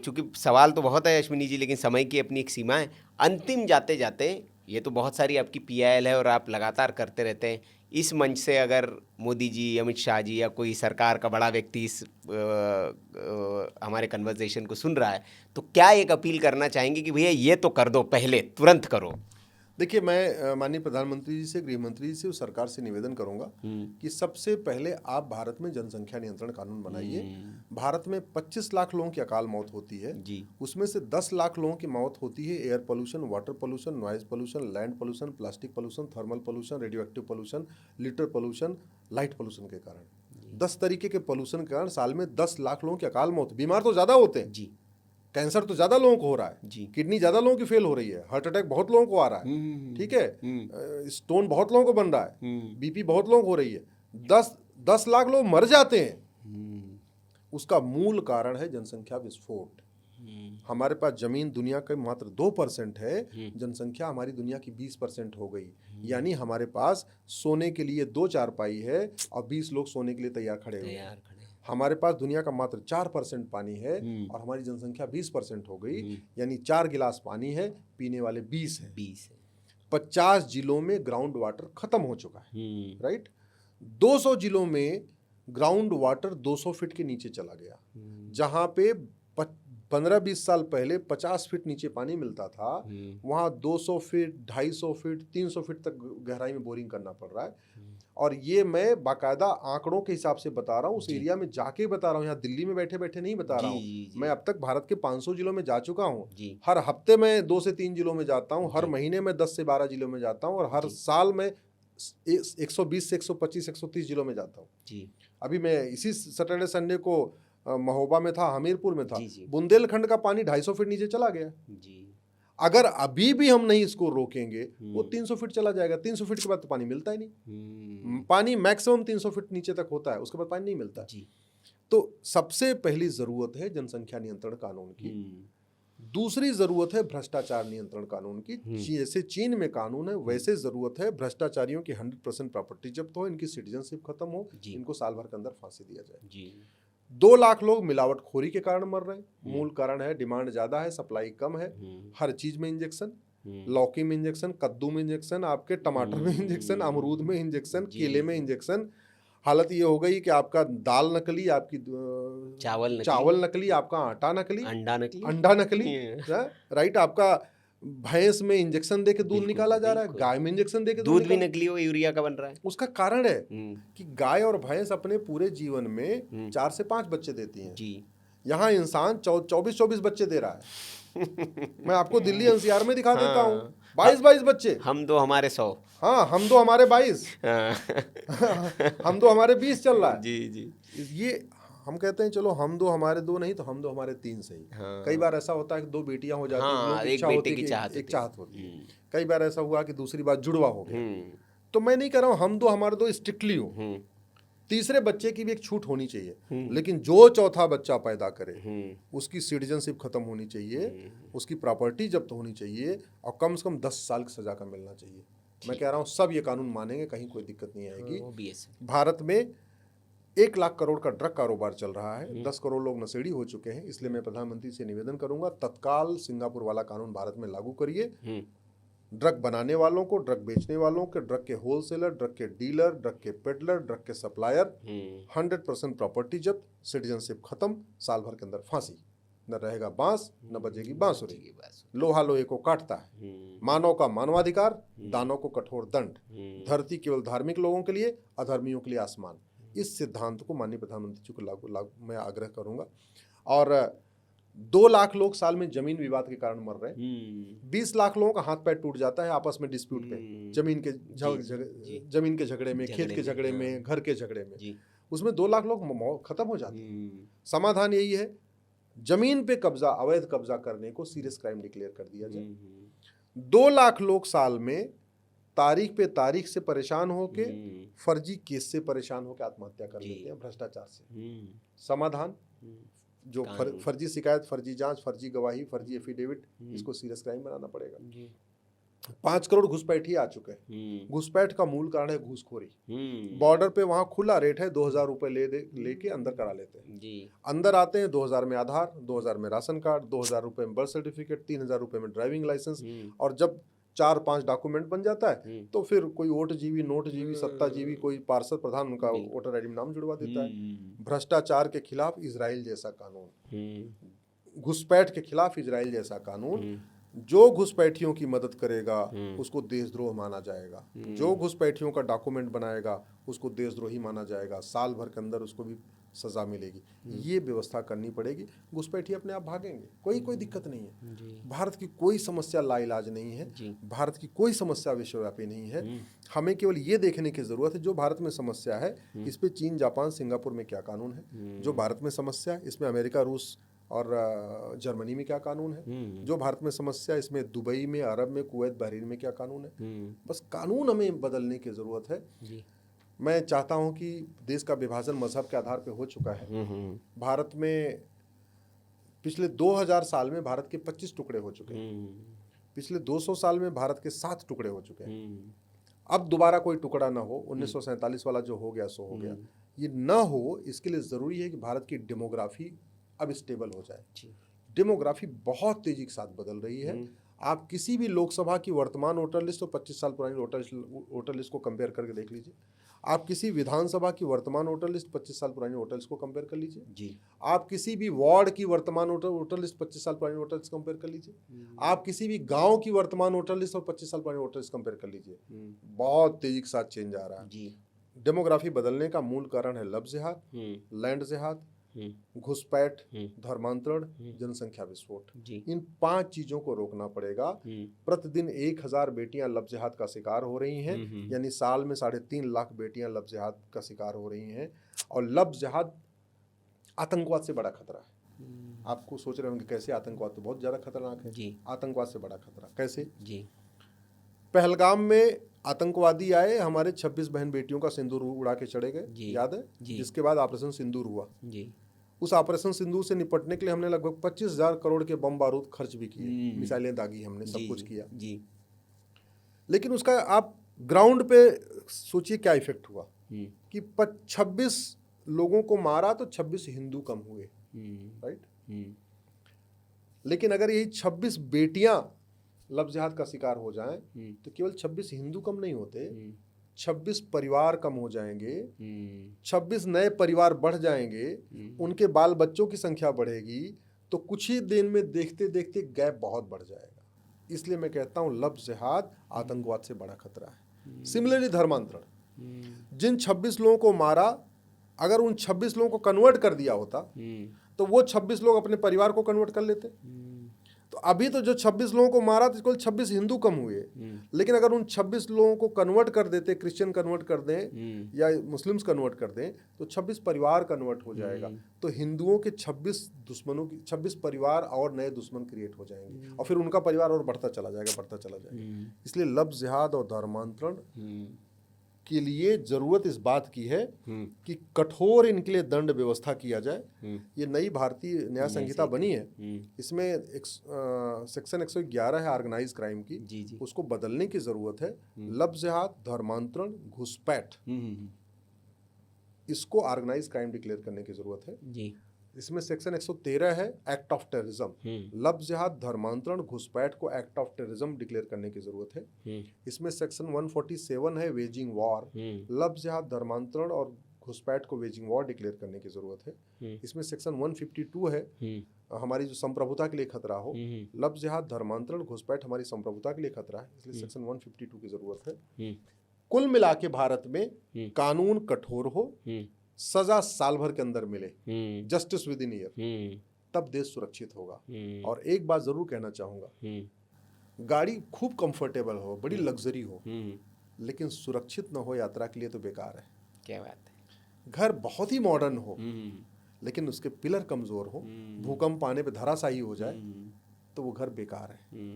चूंकि सवाल तो बहुत है अश्विनी जी, लेकिन समय की अपनी एक सीमा है। अंतिम जाते जाते, ये तो बहुत सारी आपकी PIL है और आप लगातार करते रहते हैं, इस मंच से अगर मोदी जी, अमित शाह जी या कोई सरकार का बड़ा व्यक्ति इस हमारे कन्वर्सेशन को सुन रहा है, तो क्या एक अपील करना चाहेंगे कि भैया ये तो कर दो, पहले तुरंत करो? देखिए, मैं माननीय प्रधानमंत्री जी से, गृह मंत्री जी से, उस सरकार से निवेदन करूंगा कि सबसे पहले आप भारत में जनसंख्या नियंत्रण कानून बनाइए। भारत में 25 लाख लोगों की अकाल मौत होती है, उसमें से 10 लाख लोगों की मौत होती है air pollution, water pollution, noise pollution, land pollution, plastic pollution, thermal pollution, radio active pollution, litre pollution, light pollution के कारण। 10 तरीके के पोल्यूशन के कारण साल में 10 लाख लोगों की अकाल मौत। बीमार तो ज्यादा होते हैं, कैंसर तो ज्यादा लोगों को हो रहा है, किडनी ज्यादा लोगों की फेल हो रही है, हार्ट अटैक बहुत लोगों को आ रहा है, ठीक है, स्टोन बहुत लोगों को बन रहा है, BP बहुत लोगों को हो रही है, 10 लाख लोग मर जाते हैं। उसका मूल कारण है जनसंख्या विस्फोट। हमारे पास जमीन दुनिया का मात्र 2% है, जनसंख्या हमारी दुनिया की 20% हो गई। यानी हमारे पास सोने के लिए 2 चारपाई है और 20 लोग सोने के लिए तैयार खड़े हुए। हमारे पास दुनिया का मात्र 4% पानी है और हमारी जनसंख्या 20% हो गई। यानी 4 गिलास पानी है, पीने वाले 20 है। 50 जिलों में ग्राउंड वाटर खत्म हो चुका है, राइट। 200 जिलों में ग्राउंड वाटर 200 फीट के नीचे चला गया। जहां पे 15-20 साल पहले 50 फीट नीचे पानी मिलता था, वहां 200 फीट, 250 फीट, 300 फीट तक गहराई में बोरिंग करना पड़ रहा है। और ये मैं बाकायदा आंकड़ों के हिसाब से बता रहा हूँ, उस एरिया में जाके बता रहा हूँ, यहाँ दिल्ली में बैठे बैठे नहीं बता रहा हूँ। मैं अब तक भारत के 500 जिलों में जा चुका हूँ। हर हफ्ते मैं 2 से 3 जिलों में जाता हूँ, हर महीने में 10 से 12 जिलों में जाता हूँ, और हर साल में 120 से 125, 130 जिलों में जाता हूँ। अभी मैं इसी सैटरडे संडे को महोबा में था, हमीरपुर में था, बुंदेलखंड का पानी 250 फीट नीचे चला गया। अगर अभी भी हम नहीं इसको रोकेंगे, वो 300 फीट चला जाएगा। 300 फीट के बाद तो पानी मिलता ही नहीं। पानी मैक्सिमम 300 फीट नीचे तक होता है, उसके बाद पानी नहीं मिलता। तो सबसे पहली जरूरत है जनसंख्या नियंत्रण कानून की। दूसरी जरूरत है भ्रष्टाचार नियंत्रण कानून की। जैसे चीन में कानून है, वैसे जरूरत है भ्रष्टाचारियों की 100% प्रॉपर्टी जब्त हो, इनकी सिटीजनशिप खत्म हो, इनको साल भर के अंदर फांसी दिया जाए। 2 लाख लोग मिलावटखोरी के कारण मर रहे हैं। मूल कारण है डिमांड ज्यादा है, सप्लाई कम है। हर चीज में इंजेक्शन, लौकी में इंजेक्शन, कद्दू में इंजेक्शन, आपके टमाटर में इंजेक्शन, अमरूद में इंजेक्शन, केले में इंजेक्शन। हालत ये हो गई कि आपका दाल नकली, आपकी चावल नकली, आपका आटा नकली, अंडा नकली, राइट। आपका भैंस में इंजेक्शन दे के दूध निकाला जा रहा है, गाय में इंजेक्शन दे के दूध भी नकली हो, यूरिया का बन रहा है। उसका कारण है कि गाय और भैंस अपने पूरे जीवन में 4 से 5 बच्चे देती हैं जी। यहाँ इंसान 24-24 बच्चे दे रहा है। मैं आपको दिल्ली एनसीआर में दिखा देता हूँ, 22-22 बच्चे। हम दो हमारे 100। हाँ, हम दो हमारे 22। हम दो हमारे 20 चल रहा है। जी जी। ये हम कहते हैं चलो हम दो हमारे 2 नहीं तो हम दो हमारे 3 सही। कई बार ऐसा होता है कि 2 बेटियां हो जाती हैं, लोग इच्छा होती है कि एक चाहत होती है। कई बार ऐसा हुआ कि दूसरी बार जुड़वा हो गया। तो मैं नहीं कह रहा हूँ हम दो हमारे 2 स्ट्रिक्टली हो, तीसरे बच्चे की भी एक छूट होनी चाहिए, लेकिन जो चौथा बच्चा पैदा करे उसकी सिटीजनशिप खत्म होनी चाहिए, उसकी प्रॉपर्टी जब्त होनी चाहिए और कम से कम 10 साल की सजा का मिलना चाहिए। मैं कह रहा हूँ सब ये कानून मानेंगे, कहीं कोई दिक्कत नहीं आएगी। भारत में 1 लाख करोड़ का ड्रग कारोबार चल रहा है, 10 करोड़ लोग नशेड़ी हो चुके हैं। इसलिए मैं प्रधानमंत्री से निवेदन करूंगा, तत्काल सिंगापुर वाला कानून भारत में लागू करिए। ड्रग बनाने वालों को, ड्रग बेचने वालों के, ड्रग के होलसेलर, ड्रग के डीलर, ड्रग के पेडलर, ड्रग के सप्लायर 100% प्रॉपर्टी जब्त, सिटीजनशिप खत्म, साल भर के अंदर फांसी। न रहेगा बांस, न बजेगी बांसुरी। लोहा लोहे को काटता है, मानव का मानवाधिकार, दानों को कठोर दंड, धरती केवल धार्मिक लोगों के लिए, अधर्मियों के लिए आसमान। इस सिद्धांत को माननीय प्रधानमंत्री जी को लागू मैं आग्रह करूंगा। और 2 लाख लोग साल में जमीन विवाद के कारण मर रहे हैं। 20 लाख लोगों का हाथ पैर टूट जाता है आपस में डिस्प्यूट पे, जमीन के झगड़े में, खेत के झगड़े में, घर के झगड़े में। उसमें 2 लाख लोग खत्म हो जाते हैं। समाधान यही है, जमीन पे कब्जा, अवैध कब्जा करने को सीरियस क्राइम डिक्लेयर कर दिया जाए। 2 लाख लोग साल में तारीख पे तारीख से परेशान होके, फर्जी केस से परेशान होकर आत्महत्या कर लेते हैं भ्रष्टाचार से। समाधान जो फर्जी शिकायत, फर्जी जांच, फर्जी गवाही, फर्जी एफिडेविट, इसको सीरियस क्राइम बनाना पड़ेगा। 5 करोड़ घुसपैठी आ चुके हैं। घुसपैठ का मूल कारण है घूसखोरी। बॉर्डर पे वहाँ खुला रेट है, 2000 रुपए लेके अंदर करा लेते हैं। अंदर आते हैं, 2000 में आधार, 2000 में राशन कार्ड, 2000 रुपए में बर्थ सर्टिफिकेट, 3000 रुपए में ड्राइविंग लाइसेंस। और जब 4-5 डॉक्यूमेंट बन जाता है तो फिर कोई वोट जीवी, नोट जीवी, सत्ता जीवी, कोई पार्षद प्रधान उनका वोटर आईडी में नाम जुड़वा देता है। भ्रष्टाचार के खिलाफ इजराइल जैसा कानून, घुसपैठ के खिलाफ इजराइल जैसा कानून। जो घुसपैठियों की मदद करेगा उसको देशद्रोह माना जाएगा, जो घुसपैठियों का डॉक्यूमेंट बनाएगा उसको देशद्रोही माना जाएगा, साल भर के अंदर उसको भी सजा मिलेगी। ये व्यवस्था करनी पड़ेगी। घुसपैठी अपने आप भागेंगे, कोई दिक्कत नहीं है। भारत की कोई समस्या लाइलाज नहीं है, भारत की कोई समस्या विश्वव्यापी नहीं है। हमें केवल ये देखने की जरूरत है जो भारत में समस्या है इस पे चीन, जापान, सिंगापुर में क्या कानून है, जो भारत में समस्या है इसमें अमेरिका, रूस और जर्मनी में क्या कानून है, जो भारत में समस्या इसमें दुबई में, अरब में, कुवैत, बहरीन में क्या कानून है। बस कानून हमें बदलने की जरूरत है। मैं चाहता हूं कि देश का विभाजन मजहब के आधार पर हो चुका है। भारत में पिछले 2000 साल में भारत के 25 टुकड़े हो चुके हैं। पिछले 200 साल में भारत के 7 टुकड़े हो चुके हैं। अब दोबारा कोई टुकड़ा ना हो, 1947 वाला जो हो गया सो हो गया, ये ना हो। इसके लिए ज़रूरी है कि भारत की डेमोग्राफी अब स्टेबल हो जाए। डेमोग्राफी बहुत तेजी के साथ बदल रही है। आप किसी भी लोकसभा की वर्तमान वोटर लिस्ट और 25 साल पुरानी वोटर लिस्ट को कंपेयर करके देख लीजिए। आप किसी विधानसभा की वर्तमान वोटर लिस्ट 25 साल पुरानी वोटर लिस्ट को कंपेयर कर लीजिए जी। आप किसी भी वार्ड की वर्तमान वोटर लिस्ट 25 साल पुरानी वोटर लिस्ट कंपेयर कर लीजिए। आप किसी भी गांव की वर्तमान वोटर लिस्ट और 25 साल पुरानी वोटर लिस्ट कंपेयर कर लीजिए। बहुत तेजी के साथ चेंज आ रहा है जी। डेमोग्राफी बदलने का मूल कारण है लव जिहाद, लैंड जिहाद, घुसपैठ, धर्मांतरण, जनसंख्या विस्फोट। इन 5 चीजों को रोकना पड़ेगा। प्रतिदिन 1000 बेटियां लव जिहाद का शिकार हो रही हैं, यानी साल में 3.5 लाख बेटियां लव जिहाद का शिकार हो रही हैं। और लव जिहाद आतंकवाद से बड़ा खतरा है। आपको सोच रहे होंगे कैसे, आतंकवाद तो बहुत ज्यादा खतरनाक है जी। आतंकवाद से बड़ा खतरा कैसे जी? पहलगाम में आतंकवादी आए, हमारे 26 बहन बेटियों का सिंदूर उड़ा के चढ़े गए, याद है? जिसके बाद ऑपरेशन सिंदूर हुआ जी। उस ऑपरेशन सिंदूर से निपटने के लिए हमने लगभग 25,000 करोड़ के बम बारूद खर्च भी किए, मिसाइलें दागी हमने, सब कुछ किया जी। लेकिन उसका आप ग्राउंड पे सोचिए क्या इफेक्ट हुआ कि 26 लोगों को मारा तो 26 हिंदू कम हुए, राइट? लेकिन अगर यही 26 बेटियां लव जिहाद का शिकार हो जाएं तो केवल 26 हिंदू कम नहीं होते, 26 परिवार कम हो जाएंगे, 26 नए परिवार बढ़ जाएंगे, उनके बाल बच्चों की संख्या बढ़ेगी, तो कुछ ही दिन में देखते देखते गैप बहुत बढ़ जाएगा। इसलिए मैं कहता हूं लव जिहाद आतंकवाद से बड़ा खतरा है। सिमिलरली धर्मांतरण, जिन 26 लोगों को मारा, अगर उन 26 लोगों को कन्वर्ट कर दिया होता तो वो 26 लोग अपने परिवार को कन्वर्ट कर लेते। तो अभी तो जो 26 लोगों को मारा तो केवल 26 हिंदू कम हुए, लेकिन अगर उन 26 लोगों को कन्वर्ट कर देते, क्रिश्चियन कन्वर्ट कर दें या मुस्लिम्स कन्वर्ट कर दें, तो 26 परिवार कन्वर्ट हो जाएगा। तो हिंदुओं के 26 दुश्मनों की 26 परिवार और नए दुश्मन क्रिएट हो जाएंगे, और फिर उनका परिवार और बढ़ता चला जाएगा। इसलिए लव जिहाद और धर्मांतरण के लिए जरूरत इस बात की है कि कठोर इनके लिए दंड व्यवस्था किया जाए। ये नई भारतीय न्याय संहिता बनी है, इसमें एक सेक्शन 111 है ऑर्गेनाइज क्राइम की, उसको बदलने की जरूरत है। लव जिहाद, धर्मांतरण, घुसपैठ, इसको ऑर्गेनाइज क्राइम डिक्लेयर करने की जरूरत है। इसमें सेक्शन 113 है एक्ट ऑफ टेररिज्म। लव जिहाद, धर्मांतरण, घुसपैठ को एक्ट ऑफ टेररिज्म डिक्लेयर करने की जरूरत है। इसमें सेक्शन 147 है वेजिंग वॉर। लव जिहाद, धर्मांतरण और घुसपैठ को वेजिंग वॉर डिक्लेयर करने की जरूरत है। इसमें सेक्शन 152 है हमारी जो संप्रभुता के लिए खतरा हो। लव जिहाद, धर्मांतरण, घुसपैठ हमारी संप्रभुता के लिए खतरा है, इसलिए सेक्शन 152 की जरूरत है। कुल मिला के भारत में कानून कठोर हो, सजा साल भर के अंदर मिले, जस्टिस विद इन ईयर, तब देश सुरक्षित होगा। और एक बात जरूर कहना चाहूंगा, गाड़ी खूब कंफर्टेबल हो, बड़ी लग्जरी हो, लेकिन सुरक्षित न हो यात्रा के लिए तो बेकार है। क्या बात है। घर बहुत ही मॉडर्न हो, लेकिन उसके पिलर कमजोर हो, भूकंप आने पे धराशायी हो जाए, तो वो घर बेकार है।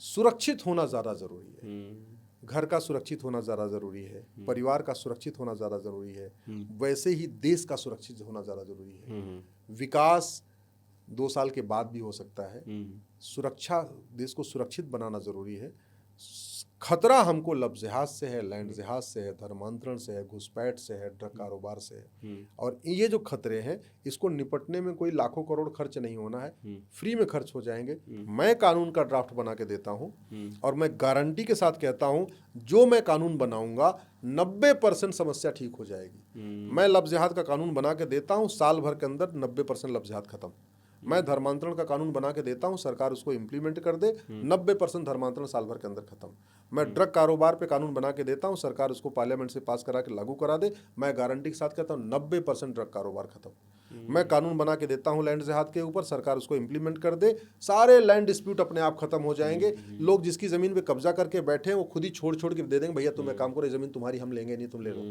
सुरक्षित होना ज्यादा जरूरी है। घर का सुरक्षित होना ज़्यादा ज़रूरी है, परिवार का सुरक्षित होना ज़्यादा ज़रूरी है, वैसे ही देश का सुरक्षित होना ज़्यादा ज़रूरी है। विकास 2 साल के बाद भी हो सकता है, सुरक्षा, देश को सुरक्षित बनाना ज़रूरी है। खतरा हमको लव जिहाद से है, लैंड जिहाद से है, धर्मांतरण से है, घुसपैठ से है, ड्रग कारोबार से है। और ये जो खतरे हैं, इसको निपटने में कोई लाखों करोड़ खर्च नहीं होना है, फ्री में खर्च हो जाएंगे। मैं कानून का ड्राफ्ट बना के देता हूं, और मैं गारंटी के साथ कहता हूं जो मैं कानून बनाऊंगा 90% समस्या ठीक हो जाएगी। मैं लव जिहाद का कानून बना के देता हूं, साल भर के अंदर 90% लव जिहाद खत्म। मैं धर्मांतरण का कानून बना के देता हूं, सरकार उसको इम्प्लीमेंट कर दे, 90% धर्मांतरण साल भर के अंदर खत्म। मैं ड्रग कारोबार पे कानून बना के देता हूं, सरकार उसको पार्लियामेंट से पास करा के लागू करा दे, मैं गारंटी के साथ कहता हूं 90% ड्रग कारोबार खत्म। मैं कानून बना के देता हूं लैंड जिहाद के ऊपर, सरकार उसको इम्प्लीमेंट कर दे, सारे लैंड डिस्प्यूट अपने आप खत्म हो जाएंगे। लोग जिसकी जमीन पे कब्जा करके बैठे हैं वो खुद ही छोड़ छोड़ के दे देंगे, भैया तुम्हें काम करो, जमीन तुम्हारी, हम लेंगे नहीं, तुम ले लो।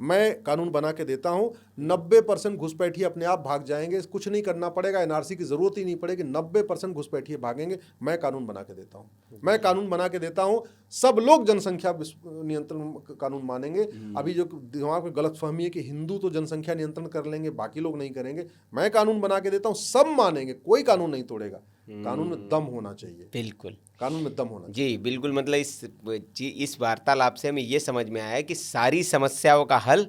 मैं कानून बना के देता हूं, 90% घुसपैठिए अपने आप भाग जाएंगे, कुछ नहीं करना पड़ेगा, एनआरसी की जरूरत ही नहीं पड़ेगी, 90% घुसपैठिए भागेंगे। मैं कानून बना के देता हूं, मैं कानून बना के देता हूं, सब लोग जनसंख्या नियंत्रण कानून मानेंगे। अभी जो दिमाग में गलतफहमी है कि हिंदू तो जनसंख्या नियंत्रण कर लेंगे, बाकी लोग नहीं करेंगे, मैं कानून बना के देता हूं, सब मानेंगे, कोई कानून नहीं तोड़ेगा। कानून में दम होना चाहिए, बिल्कुल कानून में दम होना चाहिए। जी बिल्कुल, मतलब इस वार्तालाप से हमें ये समझ में आया कि सारी समस्याओं का हल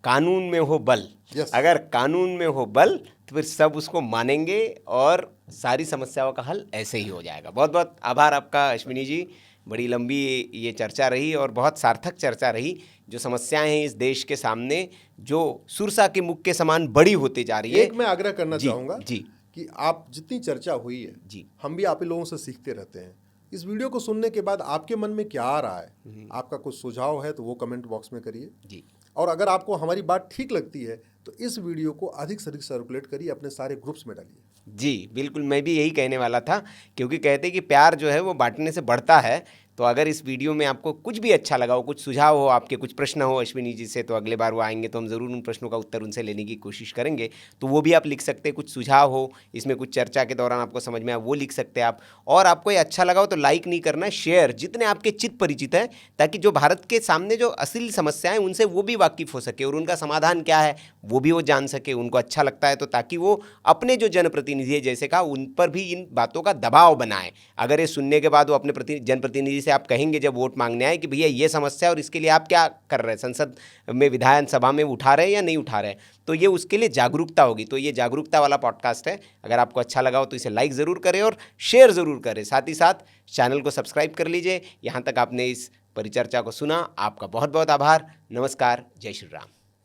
कानून में हो बल। अगर कानून में हो बल तो फिर सब उसको मानेंगे और सारी समस्याओं का हल ऐसे ही हो जाएगा। बहुत बहुत आभार आपका अश्विनी जी, बड़ी लंबी ये चर्चा रही और बहुत सार्थक चर्चा रही। जो समस्याएं हैं इस देश के सामने, जो सुरसा के मुख के समान बड़ी होती जा रही है। एक मैं आग्रह करना चाहूँगा जी कि आप जितनी चर्चा हुई है जी, हम भी आप ही लोगों से सीखते रहते हैं। इस वीडियो को सुनने के बाद आपके मन में क्या आ रहा है, आपका कुछ सुझाव है तो वो कमेंट बॉक्स में करिए जी। और अगर आपको हमारी बात ठीक लगती है तो इस वीडियो को अधिक से अधिक सर्कुलेट करिए, अपने सारे ग्रुप्स में डालिए। जी बिल्कुल, मैं भी यही कहने वाला था, क्योंकि कहते हैं कि प्यार जो है वो बांटने से बढ़ता है। तो अगर इस वीडियो में आपको कुछ भी अच्छा लगा हो, कुछ सुझाव हो, आपके कुछ प्रश्न हो अश्विनी जी से, तो अगले बार वो आएंगे तो हम ज़रूर उन प्रश्नों का उत्तर उनसे लेने की कोशिश करेंगे। तो वो भी आप लिख सकते हैं, कुछ सुझाव हो इसमें, कुछ चर्चा के दौरान आपको समझ में आए वो लिख सकते हैं आप। और आपको ये अच्छा लगा हो तो लाइक नहीं करना, शेयर, जितने आपके चित्त परिचित हैं, ताकि जो भारत के सामने जो असली समस्याएं उनसे वो भी वाकिफ़ हो सके और उनका समाधान क्या है वो भी वो जान सके, उनको अच्छा लगता है तो, ताकि वो अपने जो जनप्रतिनिधि है जैसे कहा उन पर भी इन बातों का दबाव बनाए। अगर ये सुनने के बाद वो अपने जनप्रतिनिधि से आप कहेंगे जब वोट मांगने आए कि भैया ये समस्या और इसके लिए आप क्या कर रहे हैं, संसद में, विधानसभा में उठा रहे हैं या नहीं उठा रहे हैं, तो ये उसके लिए जागरूकता होगी। तो ये जागरूकता वाला पॉडकास्ट है। अगर आपको अच्छा लगा हो तो इसे लाइक ज़रूर करें और शेयर ज़रूर करें। साथ ही साथ चैनल को सब्सक्राइब कर लीजिए। यहाँ तक आपने इस परिचर्चा को सुना। आपका बहुत बहुत आभार। नमस्कार। जय श्री राम।